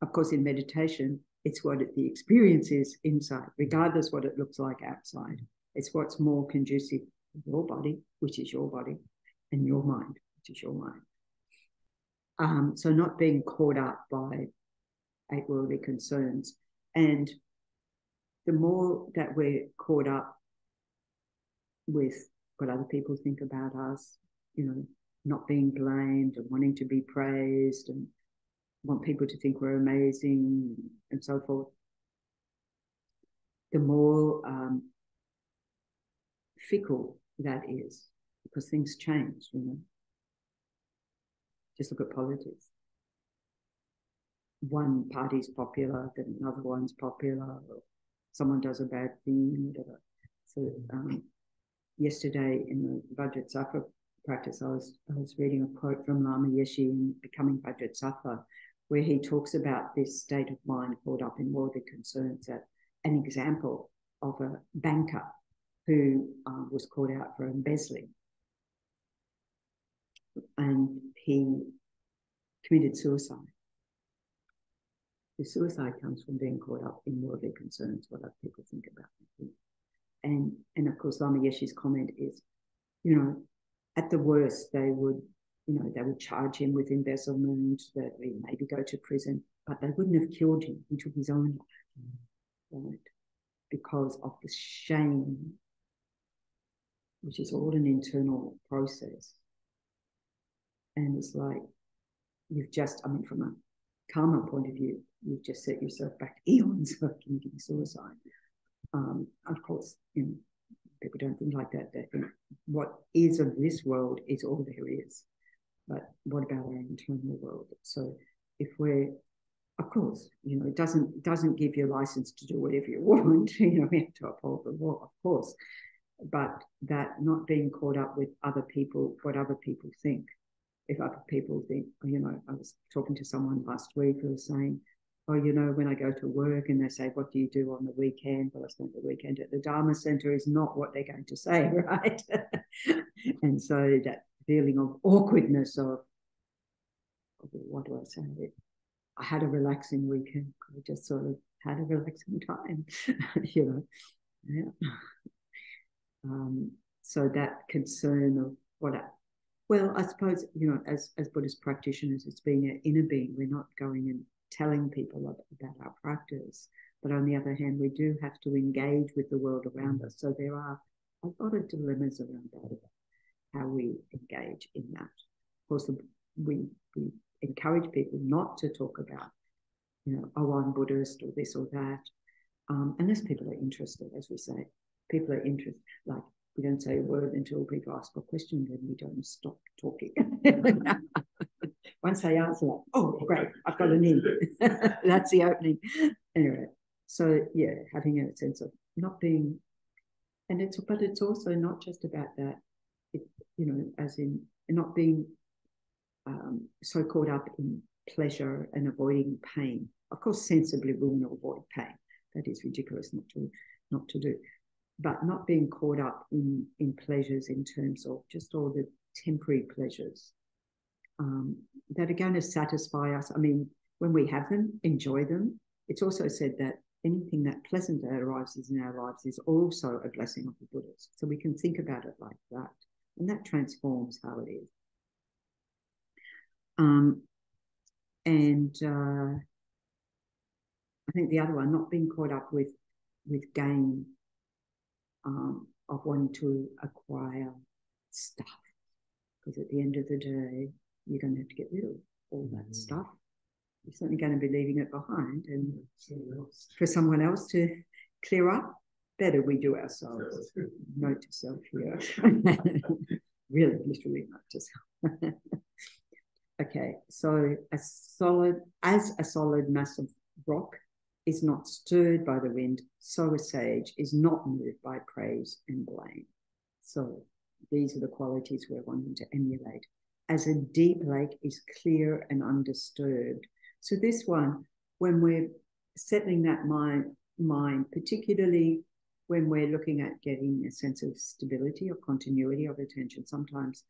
Of course, in meditation, it's what the experience is inside, regardless what it looks like outside. It's what's more conducive to your body, which is your body, and your mind, which is your mind. So not being caught up by eight worldly concerns. And the more that we're caught up with what other people think about us, you know, not being blamed and wanting to be praised and want people to think we're amazing and so forth, the more fickle that is, because things change, you know. Just look at politics. One party's popular, then another one's popular, or someone does a bad thing, whatever. So yesterday in the Vajrasattva practice, I was reading a quote from Lama Yeshe in Becoming Vajrasattva, where he talks about this state of mind caught up in worldly concerns. That an example of a banker who was caught out for embezzling, and he committed suicide. The suicide comes from being caught up in worldly concerns, what other people think about me. And of course, Lama Yeshe's comment is, you know, at the worst, they would charge him with embezzlement, that he maybe go to prison, but they wouldn't have killed him. He took his own life, right? Because of the shame, which is all an internal process. And it's like, you've just, I mean, from a karma point of view, you've just set yourself back eons for committing suicide. Of course, you know, people don't think like that. They think what is of this world is all there is. But what about our internal world? So if we're, of course, you know, it doesn't give you a license to do whatever you want. You know, we have to uphold the law, of course. But that not being caught up with other people, what other people think. If other people think, you know, I was talking to someone last week who was saying, oh, you know, when I go to work and they say, what do you do on the weekend? Well, I spent the weekend at the Dharma Center is not what they're going to say, right? And so that feeling of awkwardness of what do I say? I had a relaxing weekend. I just sort of had a relaxing time, you know. Yeah. So that concern of what well, I suppose, you know, as Buddhist practitioners, it's being an inner being. We're not going and telling people about our practice. But on the other hand, we do have to engage with the world around us. So there are a lot of dilemmas around that, about how we engage in that. Of course, we encourage people not to talk about, you know, oh, I'm Buddhist or this or that, unless people are interested, as we say. People are interested, like, we don't say a word until people ask a question, then we don't stop talking. Once they answer, like, oh, great, I've got a need. That's the opening. Anyway, so yeah, having a sense of not being, but it's also not just about that, you know, as in not being so caught up in pleasure and avoiding pain. Of course, sensibly we want to avoid pain. That is ridiculous not to do. But not being caught up in pleasures in terms of just all the temporary pleasures that are going to satisfy us. I mean, when we have them, enjoy them. It's also said that anything that pleasant that arises in our lives is also a blessing of the Buddhas. So we can think about it like that. And that transforms how it is. I think the other one, not being caught up with gain, of wanting to acquire stuff, because at the end of the day, you're going to have to get rid of all that stuff. You're certainly going to be leaving it behind, and for someone else to clear up, better we do ourselves. Note to self here. Really, literally note to self. Okay, so a solid mass of rock is not stirred by the wind, so a sage is not moved by praise and blame. So these are the qualities we're wanting to emulate. As a deep lake is clear and undisturbed. So this one, when we're settling that mind, mind, particularly when we're looking at getting a sense of stability or continuity of attention. Sometimes,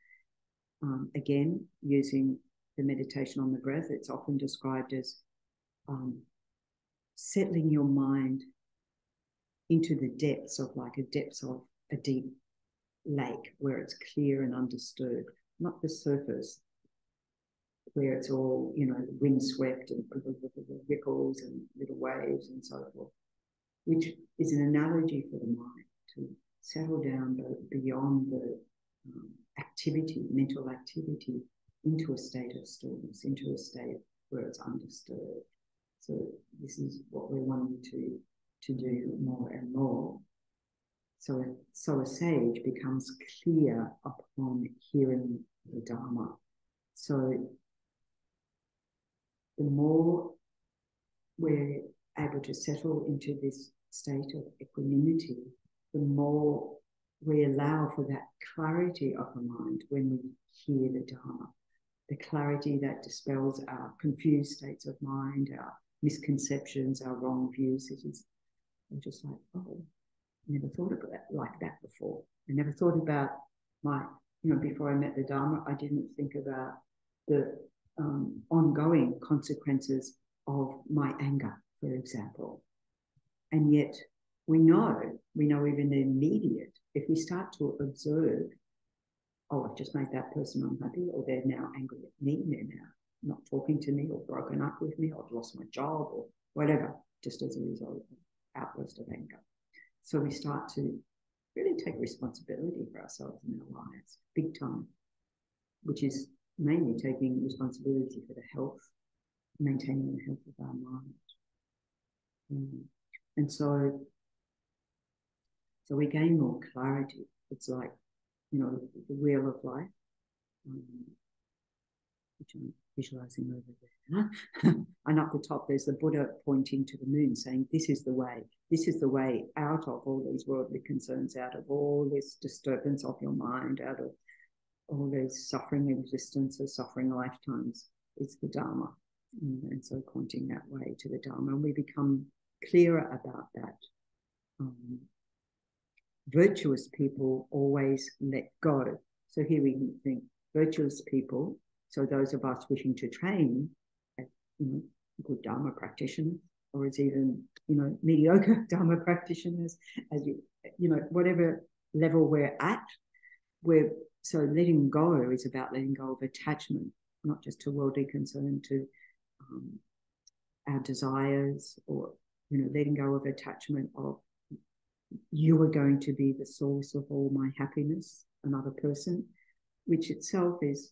again, using the meditation on the breath, it's often described as settling your mind into the depths of a deep lake where it's clear and undisturbed, not the surface where it's all, windswept and ripples and little waves and so forth, which is an analogy for the mind to settle down beyond the mental activity, into a state of stillness, into a state where it's undisturbed. So this is what we're wanting to do more and more. So a sage becomes clear upon hearing the Dharma. So the more we're able to settle into this state of equanimity, the more we allow for that clarity of the mind when we hear the Dharma, the clarity that dispels our confused states of mind, our misconceptions, our wrong views. It is just like, oh, I never thought of it like that before. I never thought about before I met the Dharma, I didn't think about the ongoing consequences of my anger, for example. And yet we know even the immediate, if we start to observe, oh, I've just made that person unhappy, or they're now angry at me, they're now not talking to me, or broken up with me, or I've lost my job, or whatever, just as a result of outburst of anger. So we start to really take responsibility for ourselves in our lives, big time, which is mainly taking responsibility for the health, maintaining the health of our mind. And so we gain more clarity. It's like, the wheel of life, which I'm visualizing over there. And up the top, there's the Buddha pointing to the moon, saying, this is the way out of all these worldly concerns, out of all this disturbance of your mind, out of all these suffering existences, suffering lifetimes. It's the Dharma. And so pointing that way to the Dharma, and we become clearer about that. Virtuous people always let go. So here we think virtuous people, so those of us wishing to train as good Dharma practitioners, or as even mediocre Dharma practitioners, as whatever level we're at, so letting go is about letting go of attachment, not just to worldly concern, to our desires, or letting go of attachment of you are going to be the source of all my happiness, another person, which itself is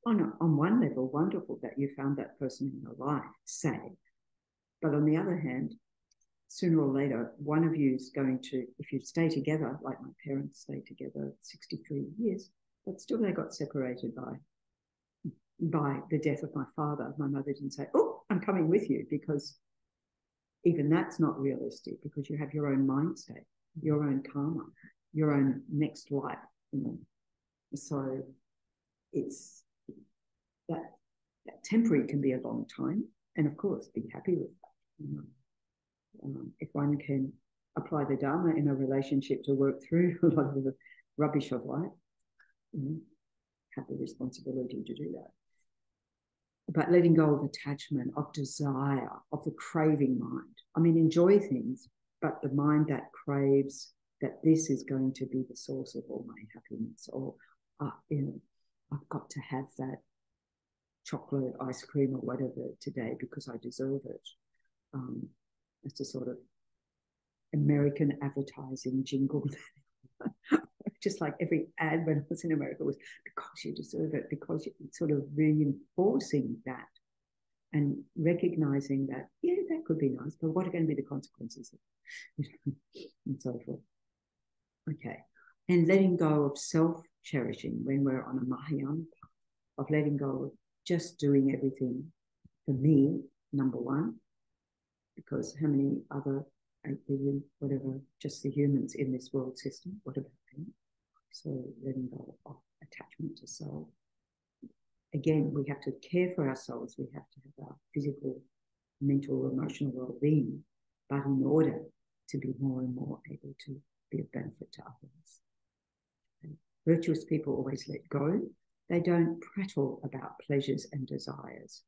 on one level wonderful that you found that person in your life, say. But on the other hand, sooner or later, one of you is going to, if you stay together, like my parents stayed together 63 years, but still they got separated by the death of my father. My mother didn't say, oh, I'm coming with you, because even that's not realistic, because you have your own mind state, your own karma, your own next life. So it's that temporary can be a long time, and of course be happy with that. If one can apply the Dharma in a relationship to work through a lot of the rubbish of life, have the responsibility to do that. But letting go of attachment, of desire, of the craving mind. I mean, enjoy things, but the mind that craves that this is going to be the source of all my happiness, or I've got to have that chocolate ice cream or whatever today because I deserve it. It's a sort of American advertising jingle. Just like every ad when I was in America was, because you deserve it, because you're sort of reinforcing that and recognizing that, yeah, that could be nice, but what are going to be the consequences and so forth. Okay. And letting go of self-cherishing when we're on a Mahayana path, of letting go of just doing everything for me, number one, because how many other 8 billion, whatever, just the humans in this world system, what about them? So letting go of attachment to self. Again, we have to care for ourselves. We have to have our physical, mental, emotional well-being. but in order to be more and more able to be of benefit to others. And virtuous people always let go. They don't prattle about pleasures and desires.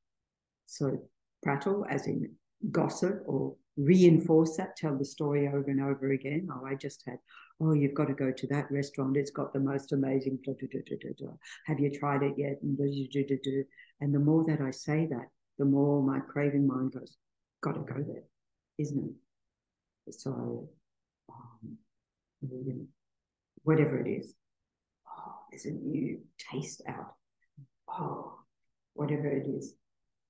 So prattle, as in gossip or reinforce that, tell the story over and over again. Oh, I just had, oh, you've got to go to that restaurant. It's got the most amazing, blah, blah, blah, blah, blah. Have you tried it yet? And, blah, blah, blah, blah. And the more that I say that, the more my craving mind goes, got to go there, isn't it? So, you know, whatever it is, oh, there's a new taste out. Oh, whatever it is.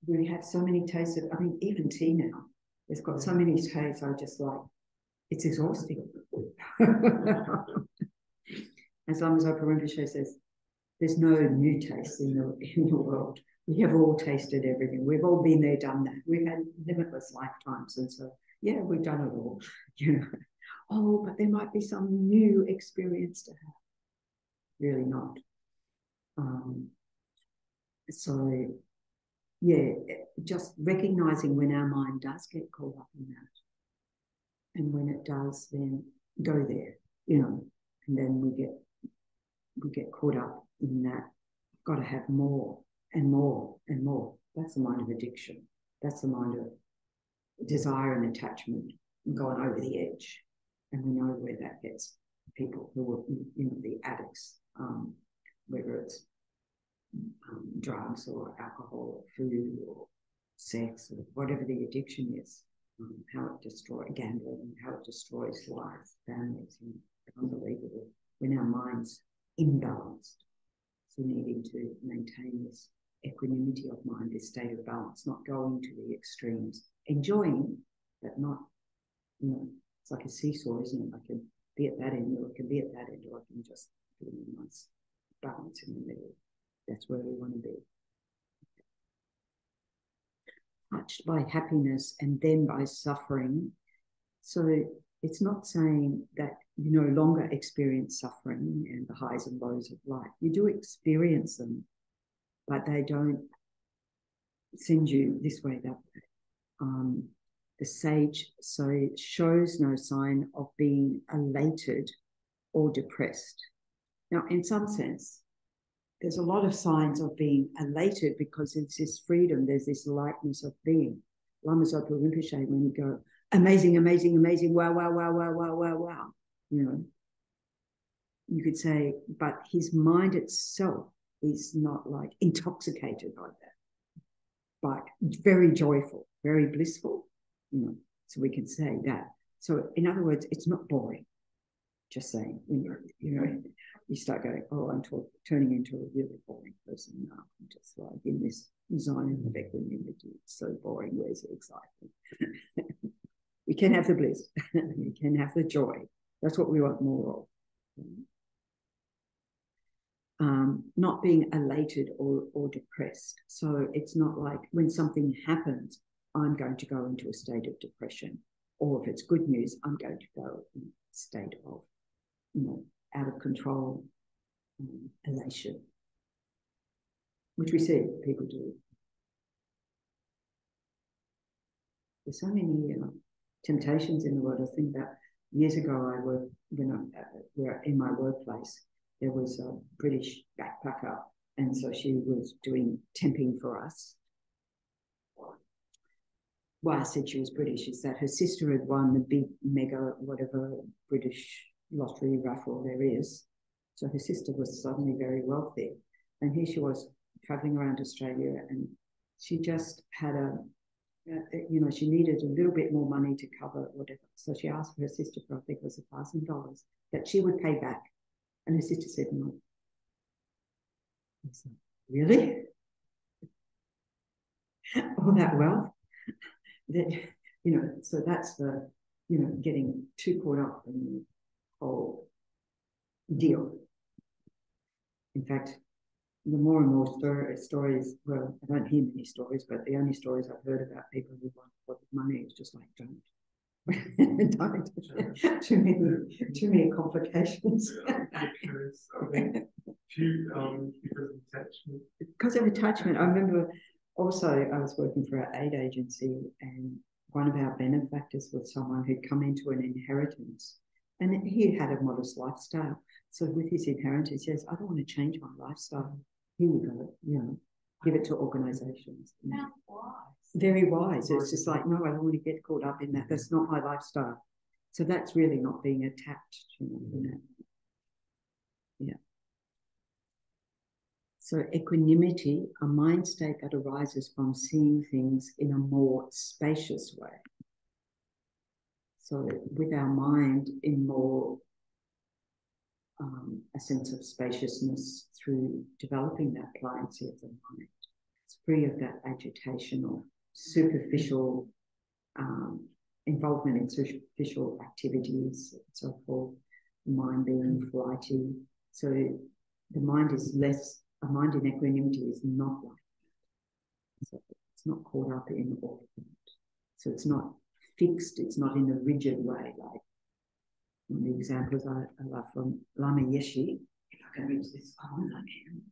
We have so many tastes of, I mean, even tea now, it's got so many tastes, I just like, it's exhausting. As Lama Zopa Rinpoche says, there's no new taste in the world. We have all tasted everything. We've all been there, done that. We've had limitless lifetimes. And so, yeah, we've done it all. You know, oh, but there might be some new experience to have. Really not. So, yeah, just recognizing when our mind does get caught up in that. And when it does, then go there, you know, and then we get caught up in that. I've got to have more and more and more. That's the mind of addiction. That's the mind of desire and attachment and going over the edge. And we know where that gets people who are, you know, the addicts, whether it's drugs or alcohol or food or sex or whatever the addiction is, how it destroys gambling, how it destroys lives, families, and unbelievable when our mind's imbalanced. So needing to maintain this equanimity of mind, this state of balance, not going to the extremes, enjoying, but not, you know, it's like a seesaw, isn't it? I can be at that end, or I can be at that end, or I can just be in a nice balance in the middle. That's where we want to be. Touched by happiness and then by suffering. So it's not saying that you no longer experience suffering and the highs and lows of life. You do experience them, but they don't send you this way, that way. The sage shows no sign of being elated or depressed. Now, in some sense, there's a lot of signs of being elated because it's this freedom, there's this lightness of being. Lama Zopa Rinpoche, when you go, amazing, amazing, amazing, wow, wow, wow, wow, wow, wow, wow, you know, you could say, but his mind itself is not like intoxicated like that, but very joyful, very blissful, you know, so we can say that. So in other words, it's not boring. Just saying, when you start going, oh, I'm turning into a really boring person now. I'm just like in this zone of equanimity. It's so boring. Where's the excitement? We can have the bliss. We can have the joy. That's what we want more of. Not being elated or depressed. So it's not like when something happens, I'm going to go into a state of depression. Or if it's good news, I'm going to go in a state of, you know, out of control, elation, which we see people do. There's so many temptations in the world. I think that years ago I worked, you know, where in my workplace there was a British backpacker, and so she was doing temping for us. Why I said she was British is that her sister had won the big mega whatever British lottery raffle there is. So her sister was suddenly very wealthy. And here she was traveling around Australia, and she just had you know, she needed a little bit more money to cover whatever. So she asked her sister for, I think it was $1,000 that she would pay back. And her sister said no. I said, really? All that wealth? That, you know, so that's the, you know, getting too caught up in the whole deal. In fact, the more and more stories, well, I don't hear many stories, but the only stories I've heard about people who want a lot of money is just like, don't. Don't. Too many complications. Because of attachment. Because of attachment. I remember also I was working for an aid agency, and one of our benefactors was someone who'd come into an inheritance, and he had a modest lifestyle. So with his inheritance, he says, I don't want to change my lifestyle. Here we go, give it to organisations. How wise. Very wise. It's just like, no, I don't want to get caught up in that. That's not my lifestyle. So that's really not being attached, in that. Yeah. So equanimity, a mind state that arises from seeing things in a more spacious way. So with our mind in more a sense of spaciousness through developing that pliancy of the mind. It's free of that agitation or superficial involvement in superficial activities, so forth, the mind being flighty. So the mind is less, a mind in equanimity is not like that. So it's not caught up in all of that. So it's not fixed, it's not in a rigid way. Like one of the examples I love from Lama Yeshe, if I can reach this poem, I can.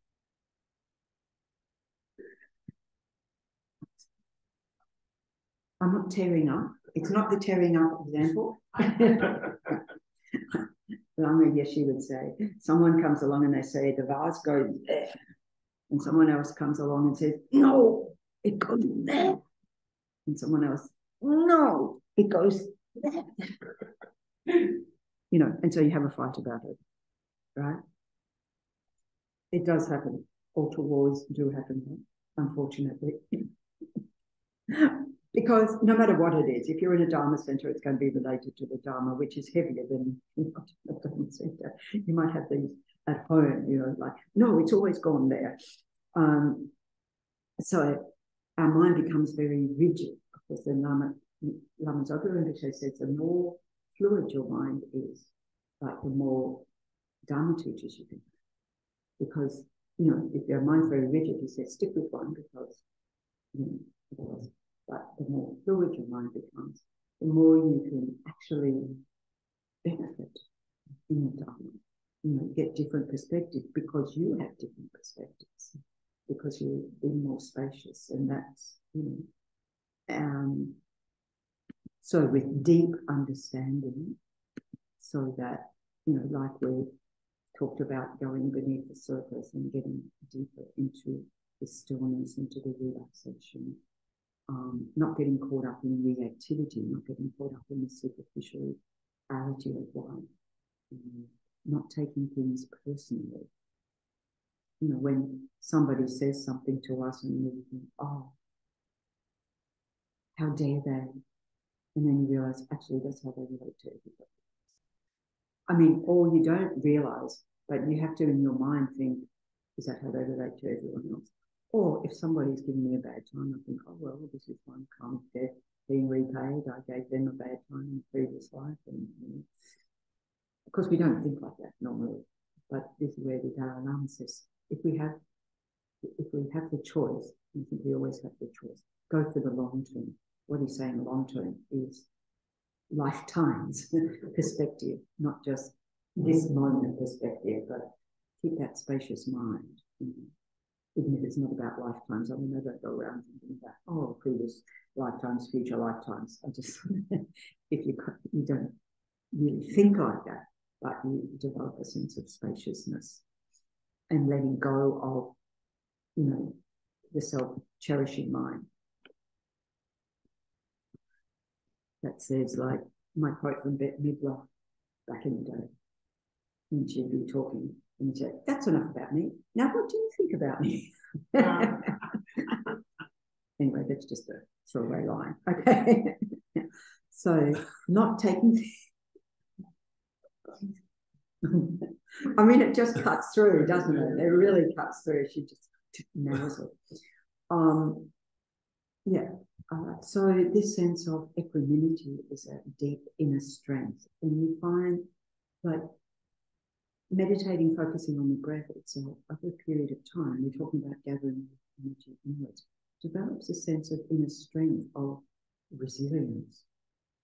I'm not tearing up. It's not the tearing up example. Lama Yeshe would say, someone comes along and they say, the vase goes there. And someone else comes along and says, no, it goes there. And someone else, no, it goes there. And so you have a fight about it, right? It does happen. Altar wars do happen, unfortunately. Because no matter what it is, if you're in a Dharma center, it's going to be related to the Dharma, which is heavier than a Dharma center. You might have these at home, like, no, it's always gone there. So our mind becomes very rigid. Because the Lama Zopa Rinpoche says the more fluid your mind is, like the more Dharma teachers you can have. Because, if your mind's very rigid, he says stick with one because, otherwise. But the more fluid your mind becomes, the more you can actually benefit in the Dharma. Get different perspectives because you have different perspectives, because you're being more spacious, and that's, so with deep understanding, so that, like we talked about going beneath the surface and getting deeper into the stillness, into the relaxation, not getting caught up in reactivity, not getting caught up in the superficiality of life, not taking things personally. When somebody says something to us and we think, oh, how dare they? And then you realize, actually, that's how they relate to everybody. I mean, or you don't realize, but you have to, in your mind, think, is that how they relate to everyone else? Or if somebody's giving me a bad time, I think, oh, well, this is one karmic debt being repaid. I gave them a bad time in the previous life. And, of course, we don't think like that normally. But this is where the Dalai Lama says, if we have the choice, I think we always have the choice, go for the long term. What he's saying long term is lifetimes perspective, not just this moment perspective, but keep that spacious mind. Even if it's not about lifetimes. I mean, I don't go around thinking about, oh, previous lifetimes, future lifetimes. I just, if you don't really think like that, but you develop a sense of spaciousness and letting go of, the self-cherishing mind. That says, like, my quote from Bette Midler back in the day, and she'd be talking, and she'd say, that's enough about me. Now, what do you think about me? Anyway, that's just a throwaway line. Okay. So, not taking... I mean, it just cuts through, doesn't it? It really cuts through. She just nails it. So this sense of equanimity is a deep inner strength. And you find, like, meditating, focusing on the breath itself over a period of time, we're talking about gathering energy inwards, develops a sense of inner strength, of resilience,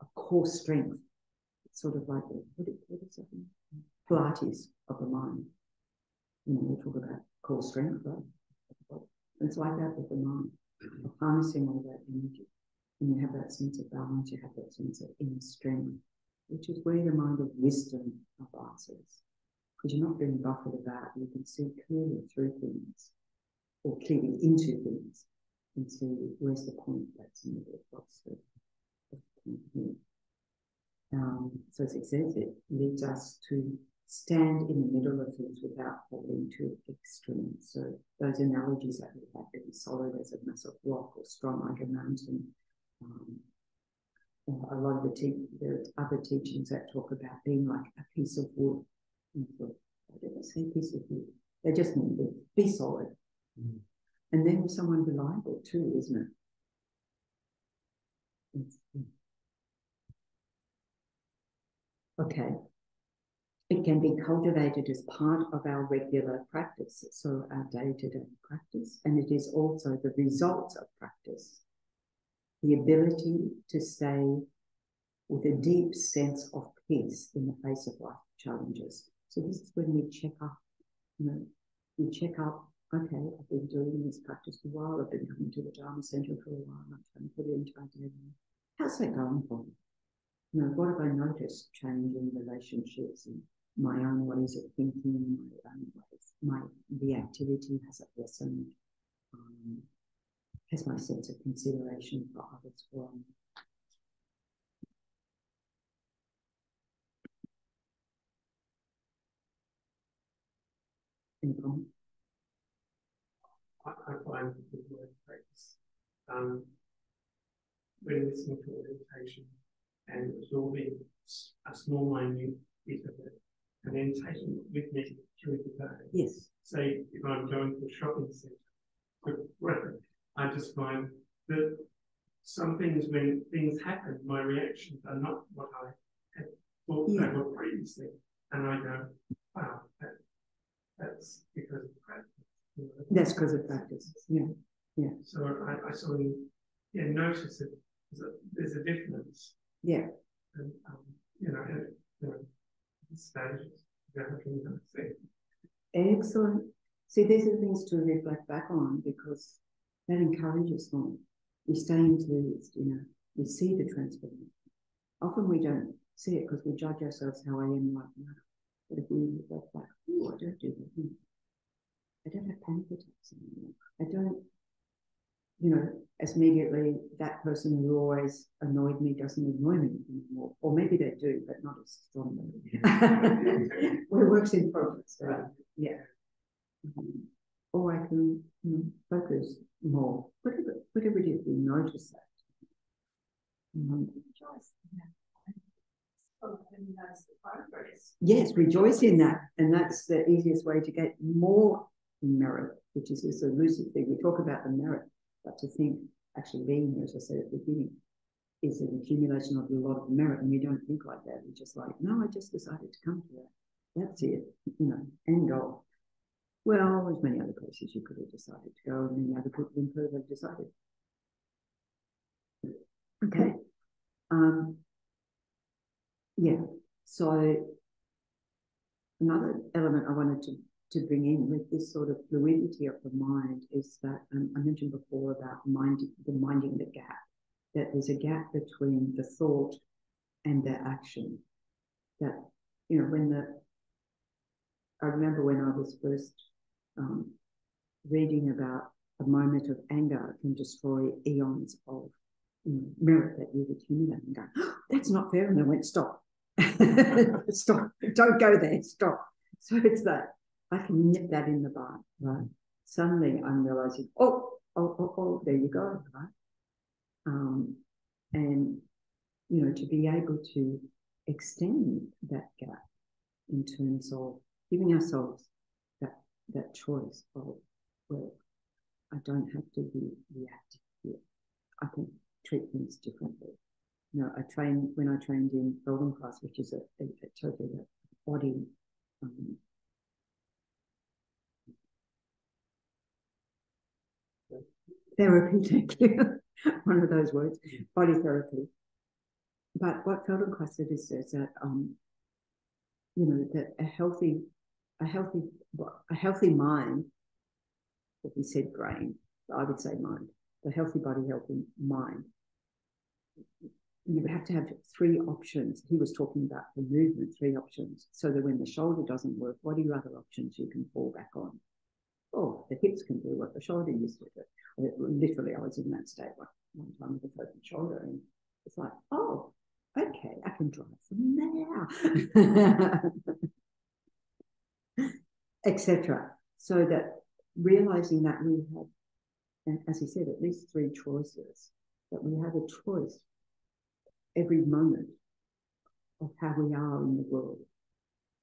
of core strength. It's sort of like, what is that? Pilates of the mind. We talk about core strength, right? It's like that with the mind, of harnessing all that energy And you have that sense of balance, you have that sense of inner strength, which is where the mind of wisdom arises. Because you're not being buffered about, you can see clearly through things, or clearly into things, and see where's the point that's needed, what's the point here. So as it says, it leads us to stand in the middle of things without falling to extremes. So those analogies that we have, being solid as a massive rock or strong like a mountain. A lot of the other teachings that talk about being like a piece of wood. Why do they say piece of wood? They just mean be solid. Mm. And then someone reliable too, isn't it? Okay. It can be cultivated as part of our regular practice, so our day-to-day practice, and it is also the result of practice. The ability to stay with a deep sense of peace in the face of life challenges. So this is when we check up, we check up, okay, I've been doing this practice for a while, I've been coming to the Dharma Centre for a while, I'm trying to put it into my daily life. How's that going for me? What have I noticed change in relationships and my own ways of thinking, my own ways, the activity has it lessened? Has my sense of consideration for others grown? Any comment? I find the word practice when listening to meditation and absorbing a small minute bit of it and then taking it with me through the day. Yes. Say if I'm going to a shopping centre, I just find that some things, when things happen, my reactions are not what I had thought they were previously. And I go, wow, that's because of practice. That's because of practice. Yeah. Yeah. So I sort of notice that there's a difference. Yeah. And stages. Excellent. See, these are things to reflect back on because that encourages them. We stay enthused, we see the transformation. Often we don't see it because we judge ourselves how I am right now. But if we reflect back, oh, I don't do that. I don't have panic attacks anymore. I don't, as immediately that person who always annoyed me doesn't annoy me anymore. Or maybe they do, but not as strongly. Well, it works in progress, right? Yeah. Or I can focus more. Whatever it is, we notice that. Yes, rejoice in that. And that's the easiest way to get more merit, which is this elusive thing. We talk about the merit, but to think actually being here, as I said at the beginning, is an accumulation of a lot of merit. And we don't think like that. We're just like, no, I just decided to come to that. That's it, end goal. Well, there's many other places you could have decided to go, and many other people could have decided. Okay. Yeah. So another element I wanted to bring in with this sort of fluidity of the mind is that I mentioned before about minding the gap, that there's a gap between the thought and the action. That, I remember when I was first reading about a moment of anger can destroy eons of merit that you've accumulated, and go, oh, that's not fair. And I went, stop. Stop. Don't go there. Stop. So it's that. I can nip that in the bud, right? Suddenly I'm realizing, oh, there you go, right? And, to be able to extend that gap in terms of giving ourselves that choice of, well, I don't have to be reactive here. I can treat things differently. When I trained in Feldenkrais, which is a totally body therapy, thank you. One of those words, body therapy. But what Feldenkrais said is that that a healthy mind, if we said brain, I would say mind, the healthy body, healthy mind, you have to have 3 options. He was talking about the movement, 3 options, so that when the shoulder doesn't work, what are your other options you can fall back on? Oh, the hips can do what the shoulder used to do. Literally, I was in that state one time with a broken shoulder, and it's like, oh, okay, I can drive from there, etc. So that realizing that we have, and as he said, at least 3 choices, that we have a choice every moment of how we are in the world,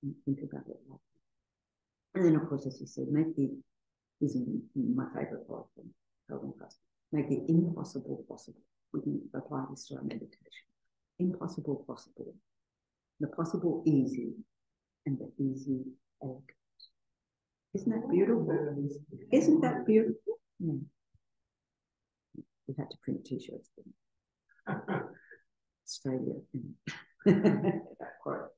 and think about it like that. And then, of course, as he said, this is my favourite part from Calvin Class, make the impossible possible. We can apply this to our meditation. Impossible possible. The possible easy, and the easy elegant. Isn't that beautiful? Isn't that beautiful? Yeah. We've had to print T-shirts for them. Australia. That quote.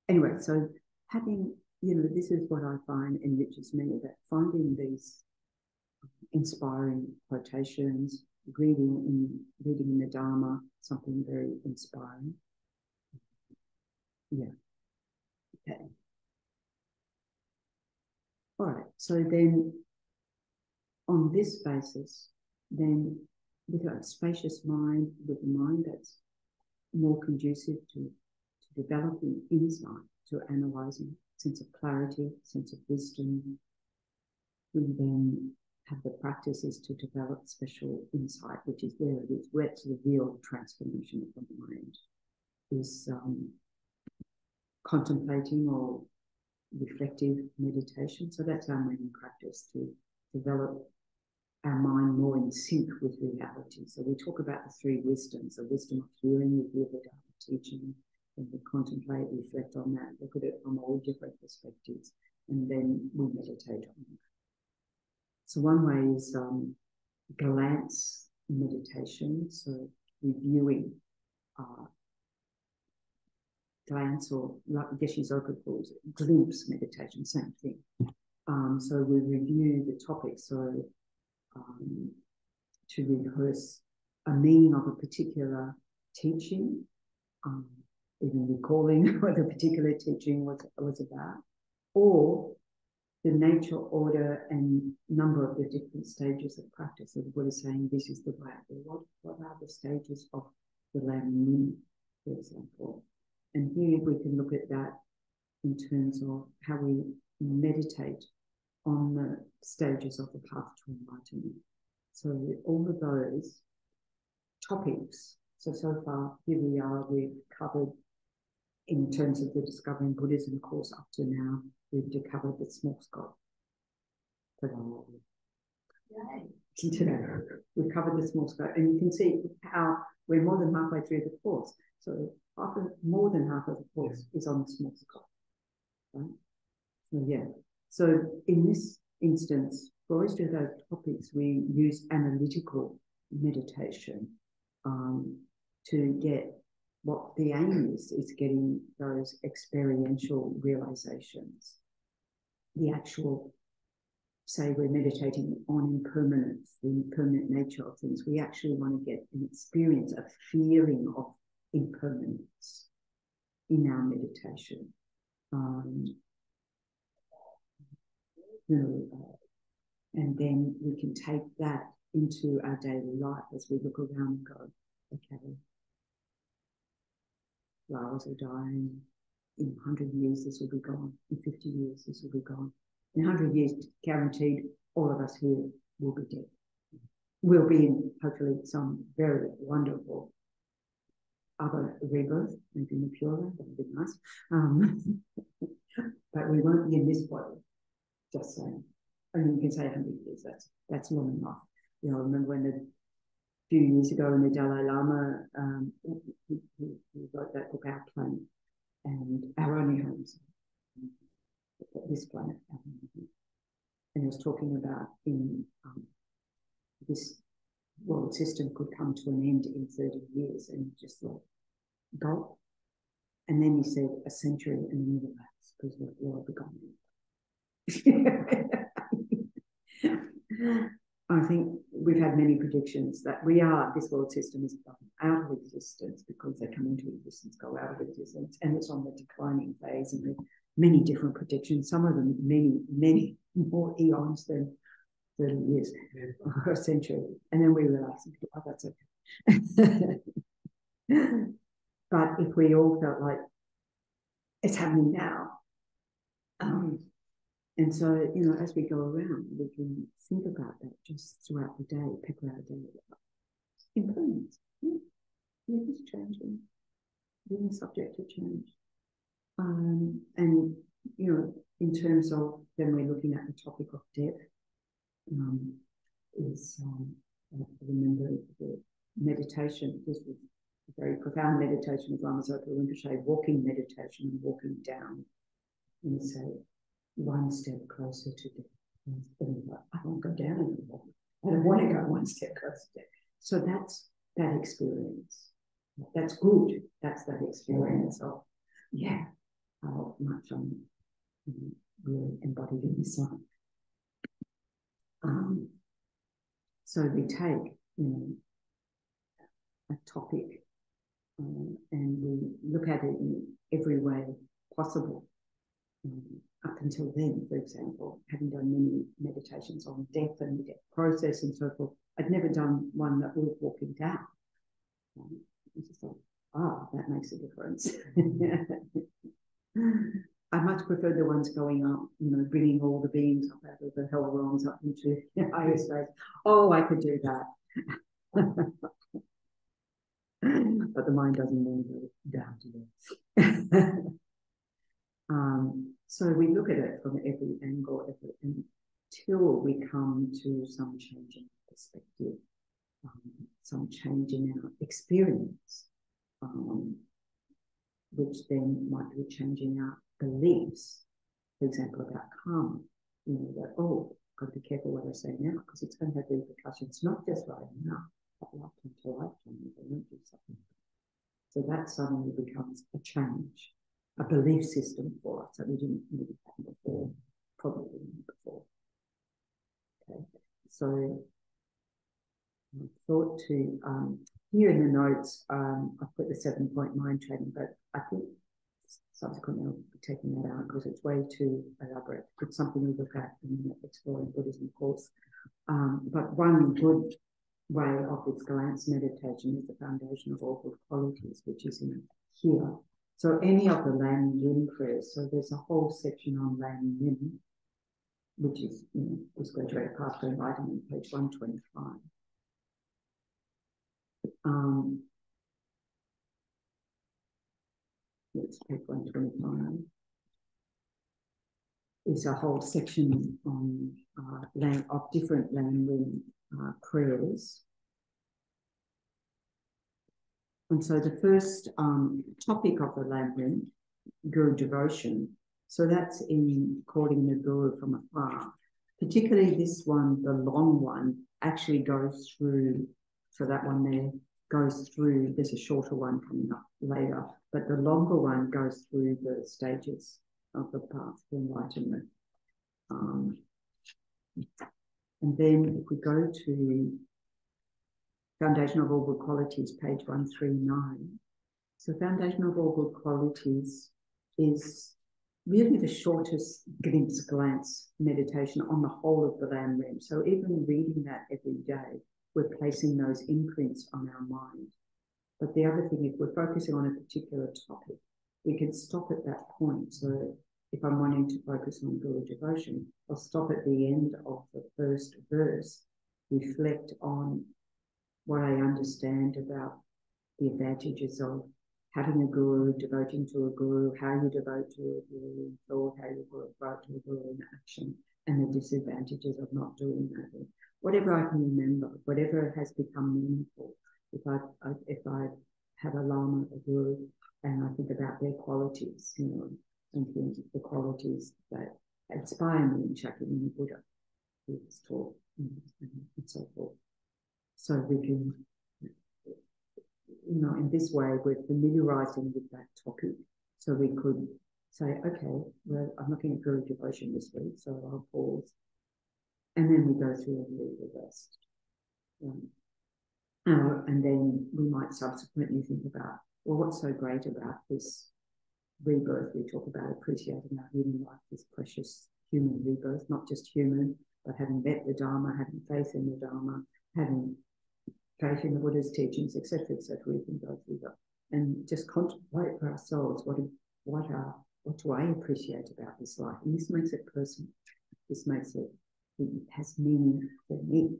Anyway, so having, this is what I find enriches me, that finding these inspiring quotations, reading in the Dharma, something very inspiring. Yeah. Okay. All right. So then, on this basis, then with a spacious mind, with a mind that's more conducive to developing insight, to analysing, sense of clarity, sense of wisdom, we then have the practices to develop special insight, which is where it is, where it's the real transformation of the mind, is contemplating or reflective meditation. So that's our main practice, to develop our mind more in sync with reality. So we talk about the 3 wisdoms: the wisdom of hearing, we hear the Dharma teaching, and we contemplate, reflect on that, look at it from all different perspectives, and then we meditate on it. So one way is glance meditation, so reviewing, glance, or like Geshe Zoka calls it, glimpse meditation, same thing. So we review the topic, so to rehearse a meaning of a particular teaching, even recalling what the particular teaching was about, or the nature, order, and number of the different stages of practice. So the Buddha is saying this is the way. What are the stages of the Lam Nim, for example? And here we can look at that in terms of how we meditate on the stages of the path to enlightenment. So all of those topics, so far here we are, we've covered, in terms of the Discovering Buddhism course up to now, we've covered the small scope. Today, we've covered the small scope, and you can see how we're more than halfway through the course. So more than half of the course is on the small scope. Right? So yeah. So in this instance, for most of those topics, we use analytical meditation to get what the aim is getting those experiential realizations. The actual, say we're meditating on impermanence, the impermanent nature of things. We actually want to get an experience, a feeling of impermanence in our meditation. And then we can take that into our daily life as we look around and go, okay, flowers are dying. In 100 years, this will be gone. In 50 years, this will be gone. In 100 years, guaranteed, all of us here will be dead. We'll be in, hopefully, some very wonderful other rebirth, maybe in the Pure Land, that would be nice. But we won't be in this body, just saying. I mean, you can say 100 years, that's long enough. I remember when a few years ago when the Dalai Lama he wrote that book, Our Planet, and Our Only Homes, this planet. And he was talking about in this world system could come to an end in 30 years, and just like, go. And then he said a century and then the lapse, because we'll be gone. I think we've had many predictions that this world system is out of existence because they come into existence, go out of existence, and it's on the declining phase, and there are many different predictions, some of them many more eons than 30 years or a century. And then we realised, oh, that's okay. But if we all felt like it's happening now, and so, you know, as we go around, we can think about that just throughout the day, pepper our day. Impermanence. Yeah, it's changing. Being subject to change. And, you know, in terms of, then we're looking at the topic of death, I remember the meditation. This was a very profound meditation of Lama Zopa Rinpoche, walking meditation and walking down. And say, one step closer to death. I won't go down anymore. I don't want to go one step closer to death. So that's that experience. That's good. That's that experience of, yeah, how much I'm really embodied in this life. So we take, you know, a topic and we look at it in every way possible. Up until then, for example, having done many meditations on death and the death process and so forth, I'd never done one that was walking down. I just thought, that makes a difference. I much prefer the ones going up, you know, bringing all the beings up out of the hell realms up into the higher states. Oh, I could do that. But the mind doesn't want to go down to that. So we look at it from every angle until we come to some change in perspective, some change in our experience, which then might be changing our beliefs. For example, about karma. You know, that, I've got to be careful what I say now because it's going to have repercussions, not just right now, but lifetime to lifetime if I don't do something. So that suddenly becomes a change. A belief system for us that we didn't really have before, probably before. Okay, so I thought to, here in the notes, I put the 7-point mind training, but I think subsequently I'll be taking that out because it's way too elaborate. It's something we look at in the Exploring Buddhism course. But one good way of this glance meditation is the foundation of all good qualities, which is in here. So any of the Lam Yin prayers, so there's a whole section on Lam Yin, which is, you know, Postgraduate Pathway Enlightenment, page 125. It's page 125. Is a whole section on of different Lam Yin prayers. And so the first topic of the Lam Yin, Guru devotion, so that's in calling the Guru from afar. Particularly this one, the long one, actually goes through, so that one there goes through, there's a shorter one coming up later, but the longer one goes through the stages of the path to enlightenment. And then if we go to Foundation of All Good Qualities, page 139. So Foundation of All Good Qualities is really the shortest glance meditation on the whole of the Lam Yin. So even reading that every day, we're placing those imprints on our mind. But the other thing, if we're focusing on a particular topic, we can stop at that point. So if I'm wanting to focus on Guru devotion, I'll stop at the end of the first verse, reflect on what I understand about the advantages of having a guru, devoting to a guru, how you devote to a guru in thought, how you devote to a guru in action, and the disadvantages of not doing that. Whatever I can remember, whatever has become meaningful. If I have a lama, a guru, and I think about their qualities, you know, and think of the qualities that inspire me in Chökyi Buddha, who was taught, and so forth. So we can, you know, in this way, we're familiarizing with that topic. So we could say, okay, well, I'm looking at Guru devotion this week, so I'll pause And then we go through and read the rest. And then we might subsequently think about, well, what's so great about this rebirth? We talk about appreciating our human life, this precious human rebirth, not just human, but having met the Dharma, having faith in the Dharma, having faith in the Buddha's teachings, etc., etc. We can go through that and just contemplate for ourselves what do I appreciate about this life? And this makes it personal. This makes it has meaning for me.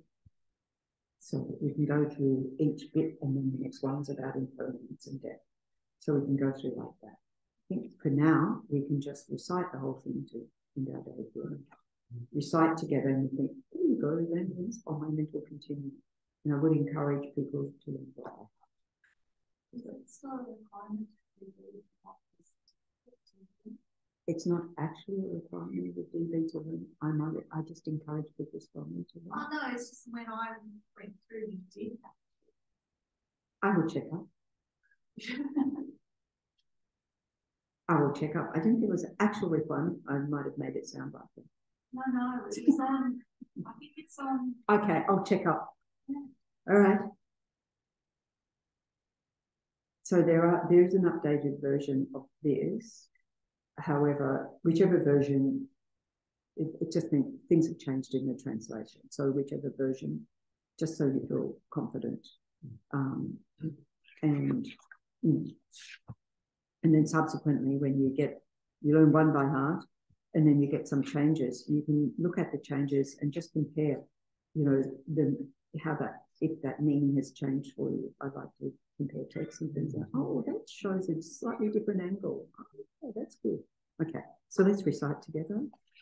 So we can go through each bit, and then the next one's about impermanence and death. So we can go through like that. I think for now, we can just recite the whole thing in our day healing. Recite together and you think, there you go, then my mental continue. And I would encourage people to involve. It's not a requirement to do practice. It's not actually a requirement of DB to learn. I just encourage people to learn. Oh no, it's just when I went through, you did that. I will check up. I will check up. I didn't think it was an actual requirement. I might have made it sound like it. No, it's on. I think it's on. Okay, I'll check up. Yeah. All right. So there is an updated version of this. However, whichever version, it just means things have changed in the translation. So whichever version, just so you feel confident. And then subsequently, when you learn one by heart, and then you get some changes, you can look at the changes and just compare, if that meaning has changed for you. I'd like to compare texts and things like, oh, that shows a slightly different angle. Oh, that's good. Okay, so let's recite together.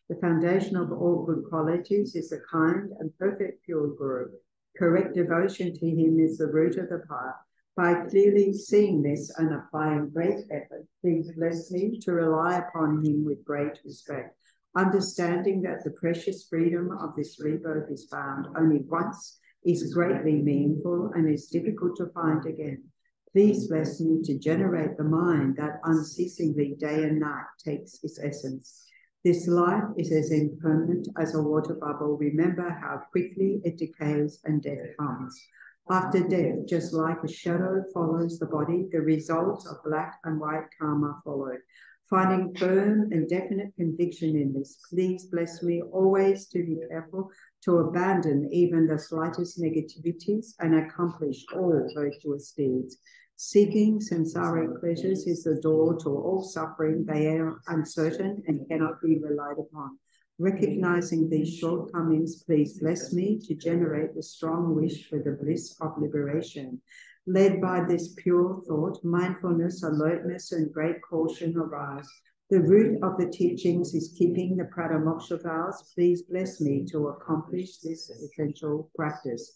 The foundation of all good qualities is a kind and perfect pure Guru. Correct devotion to him is the root of the path. By clearly seeing this and applying great effort, please bless me to rely upon him with great respect, understanding that the precious freedom of this rebirth is found only once, is greatly meaningful, and is difficult to find again. Please bless me to generate the mind that unceasingly day and night takes its essence. This life is as impermanent as a water bubble. Remember how quickly it decays and death comes. After death, just like a shadow follows the body, the results of black and white karma follow. Finding firm and definite conviction in this, please bless me always to be careful to abandon even the slightest negativities and accomplish all virtuous deeds. Seeking samsaric pleasures is the door to all suffering. They are uncertain and cannot be relied upon. Recognizing these shortcomings, please bless me to generate the strong wish for the bliss of liberation. Led by this pure thought, mindfulness, alertness, and great caution arise. The root of the teachings is keeping the Pradamoksha vows. Please bless me to accomplish this essential practice.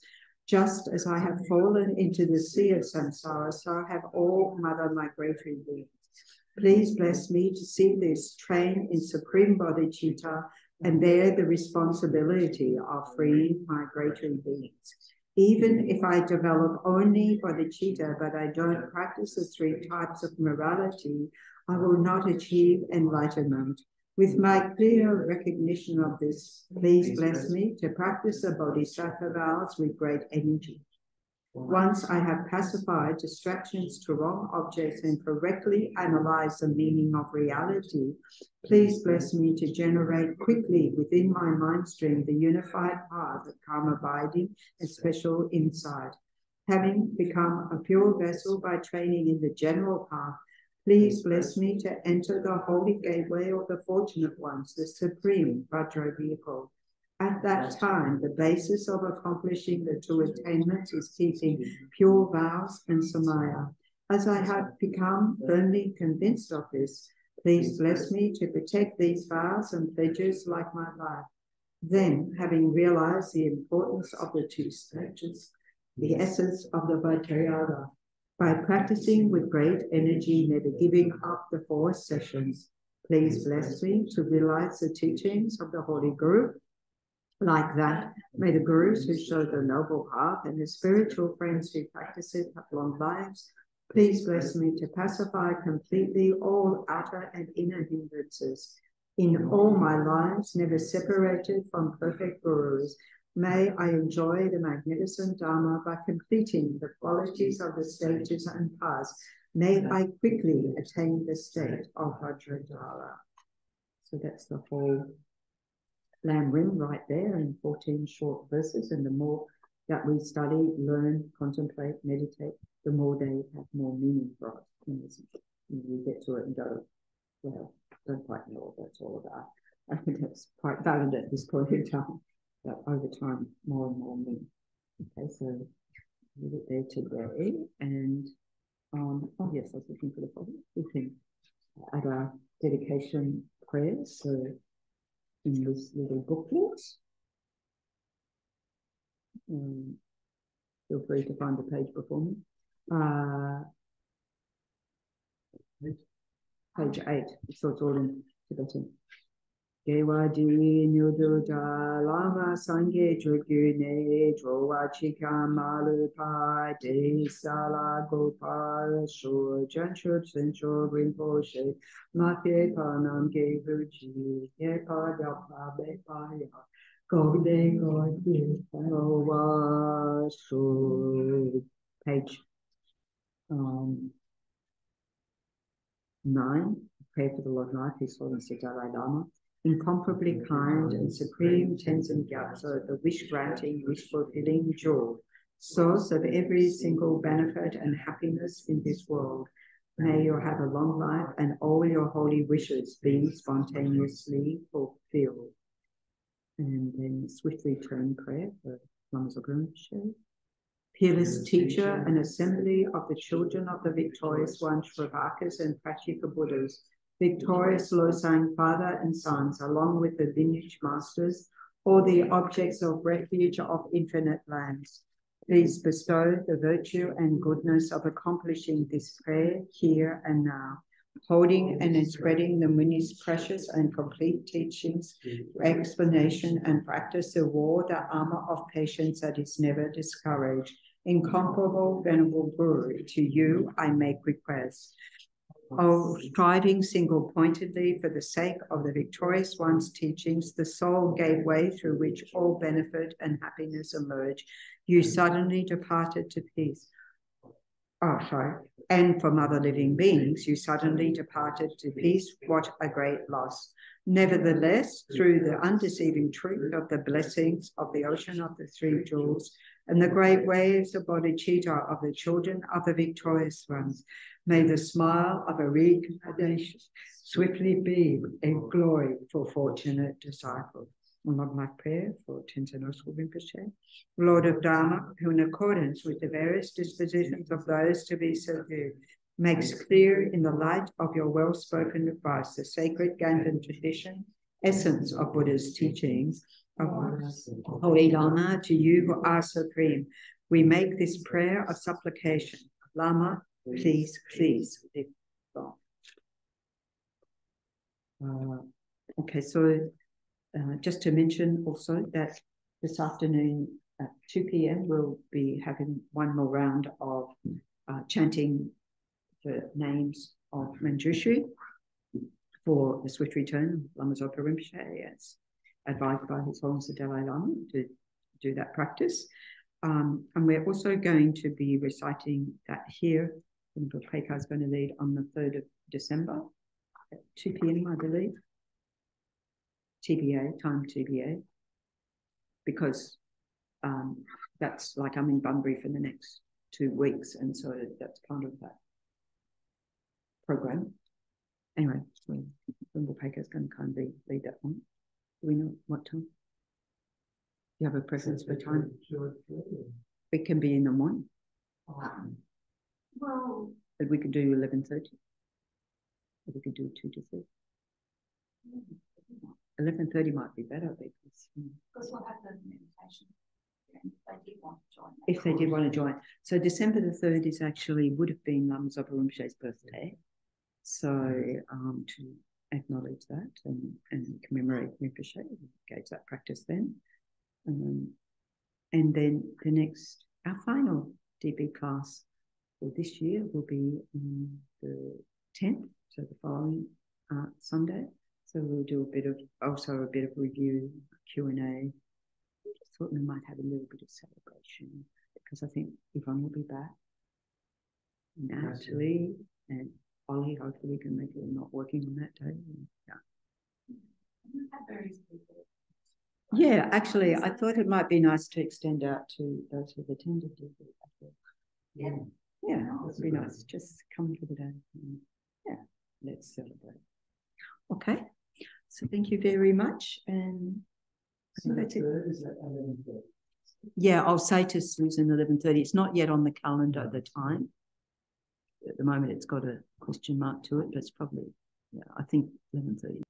Just as I have fallen into the sea of samsara, so have all mother migratory beings. Please bless me to see this train in supreme bodhicitta and bear the responsibility of freeing migratory beings. Even if I develop only bodhicitta, but I don't practice the 3 types of morality, I will not achieve enlightenment. With my clear recognition of this, please bless me to practice the bodhisattva vows with great energy. Once I have pacified distractions to wrong objects and correctly analyzed the meaning of reality, please bless me to generate quickly within my mind stream the unified path of calm abiding and special insight. Having become a pure vessel by training in the general path, please bless me to enter the holy gateway of the fortunate ones, the supreme Vajra vehicle. At that time, the basis of accomplishing the 2 attainments is keeping pure vows and samaya. As I have become firmly convinced of this, please bless me to protect these vows and pledges like my life. Then, having realized the importance of the 2 stages, the essence of the Vajrayana, by practicing with great energy, never giving up the 4 sessions, please bless me to realize the teachings of the Holy Guru. Like that, may the Gurus who show the noble path and the spiritual friends who practice it have long lives. Please bless me to pacify completely all outer and inner hindrances. in all my lives, never separated from perfect gurus. May I enjoy the magnificent Dharma by completing the qualities of the stages and paths. May I quickly attain the state of Vajradhara. So that's the whole Lam Rim right there in 14 short verses. And the more that we study, learn, contemplate, meditate, the more they have more meaning for us. And you get to it and go, well, don't quite know what that's all about. I think that's quite valid at this point in time, that over time, more and more meaning. Okay, so leave it there today. And, oh yes, I was looking for the problem. We can add our dedication prayers. So in this little booklet, feel free to find the page before me. Page 8, so it's all in Tibetan. Gewadi Nyuduja Lama Sangye Chokyi Drowa Chika Malupa De Sala Gopal Shur Janshur Sencho Rinpoche Mate Panam Gevuchi Yepa Dapa Bepaya Gode Gode Nowa Shur. Page 9, pray for the Lord Life, His Holiness the Dalai Lama. Incomparably kind and supreme Tenzin Gyatso, the wish-granting, wish-fulfilling jewel, source of every single benefit and happiness in this world. May you have a long life and all your holy wishes be spontaneously fulfilled. And then swift return prayer for Lama Zopa Rinpoche. Peerless teacher and assembly of the children of the victorious one, Shravakas and Pratyeka Buddhas, victorious Losang father and sons, along with the lineage masters, or the objects of refuge of infinite lands. Please bestow the virtue and goodness of accomplishing this prayer here and now, holding and spreading the Muni's precious and complete teachings, explanation and practice the war, the armor of patience that is never discouraged. Incomparable Venerable Guru, to you I make request. O striving single-pointedly for the sake of the victorious one's teachings, the soul gave way through which all benefit and happiness emerge. You suddenly departed to peace. And from other living beings, you suddenly departed to peace. What a great loss. Nevertheless, through the undeceiving truth of the blessings of the ocean of the three jewels and the great waves of bodhicitta of the children of the victorious ones, may the smile of a reincarnation swiftly be a glory for fortunate disciples. Long life prayer for Tenzin Gyatso Rinpoche. Lord of Dharma, who in accordance with the various dispositions of those to be subdued, makes clear in the light of your well-spoken advice the sacred Ganden tradition, essence of Buddha's teachings, of Holy Lama, to you who are supreme, we make this prayer of supplication. Lama, please. Okay, so just to mention also that this afternoon at 2 p.m. we'll be having one more round of chanting the names of Manjushri for the swift return of Lama Zopa Rinpoche, as advised by His Holiness the Dalai Lama, to do that practice. And we're also going to be reciting that here. Venerable Peka is going to lead on the 3rd of December at 2 p.m. I believe. TBA, because that's like I'm in Bunbury for the next 2 weeks, and so that's part of that program. Anyway, so Venerable Peka is going to kind of lead that one. Do we know what time? Do you have a preference for time? It can be in the morning. Well, but we could do 11:30. Or we could do 2 to 3. 11:30 might be better because what happened in meditation if they did want to join. If they did want to join. So December the 3rd is actually would have been Lama Zopa Rinpoche's birthday. So to acknowledge that and commemorate Rinpoche, engage that practice then. And then our final DB class for this year will be on the 10th, so the following Sunday. So we'll do also a bit of review, Q&A. Just thought we might have a little bit of celebration because I think Yvonne will be back. Natalie and Ollie hopefully can make it not working on that day. Yeah, actually, I thought it might be nice to extend out to those who've attended. Yeah, it'd be nice. Just come for the day. Yeah, let's celebrate. Okay, so thank you very much. And so that's it. Is that 11:30? Yeah, I'll say to Susan 11:30. It's not yet on the calendar, the time. At the moment, it's got a question mark to it, but it's probably, yeah, I think 11:30.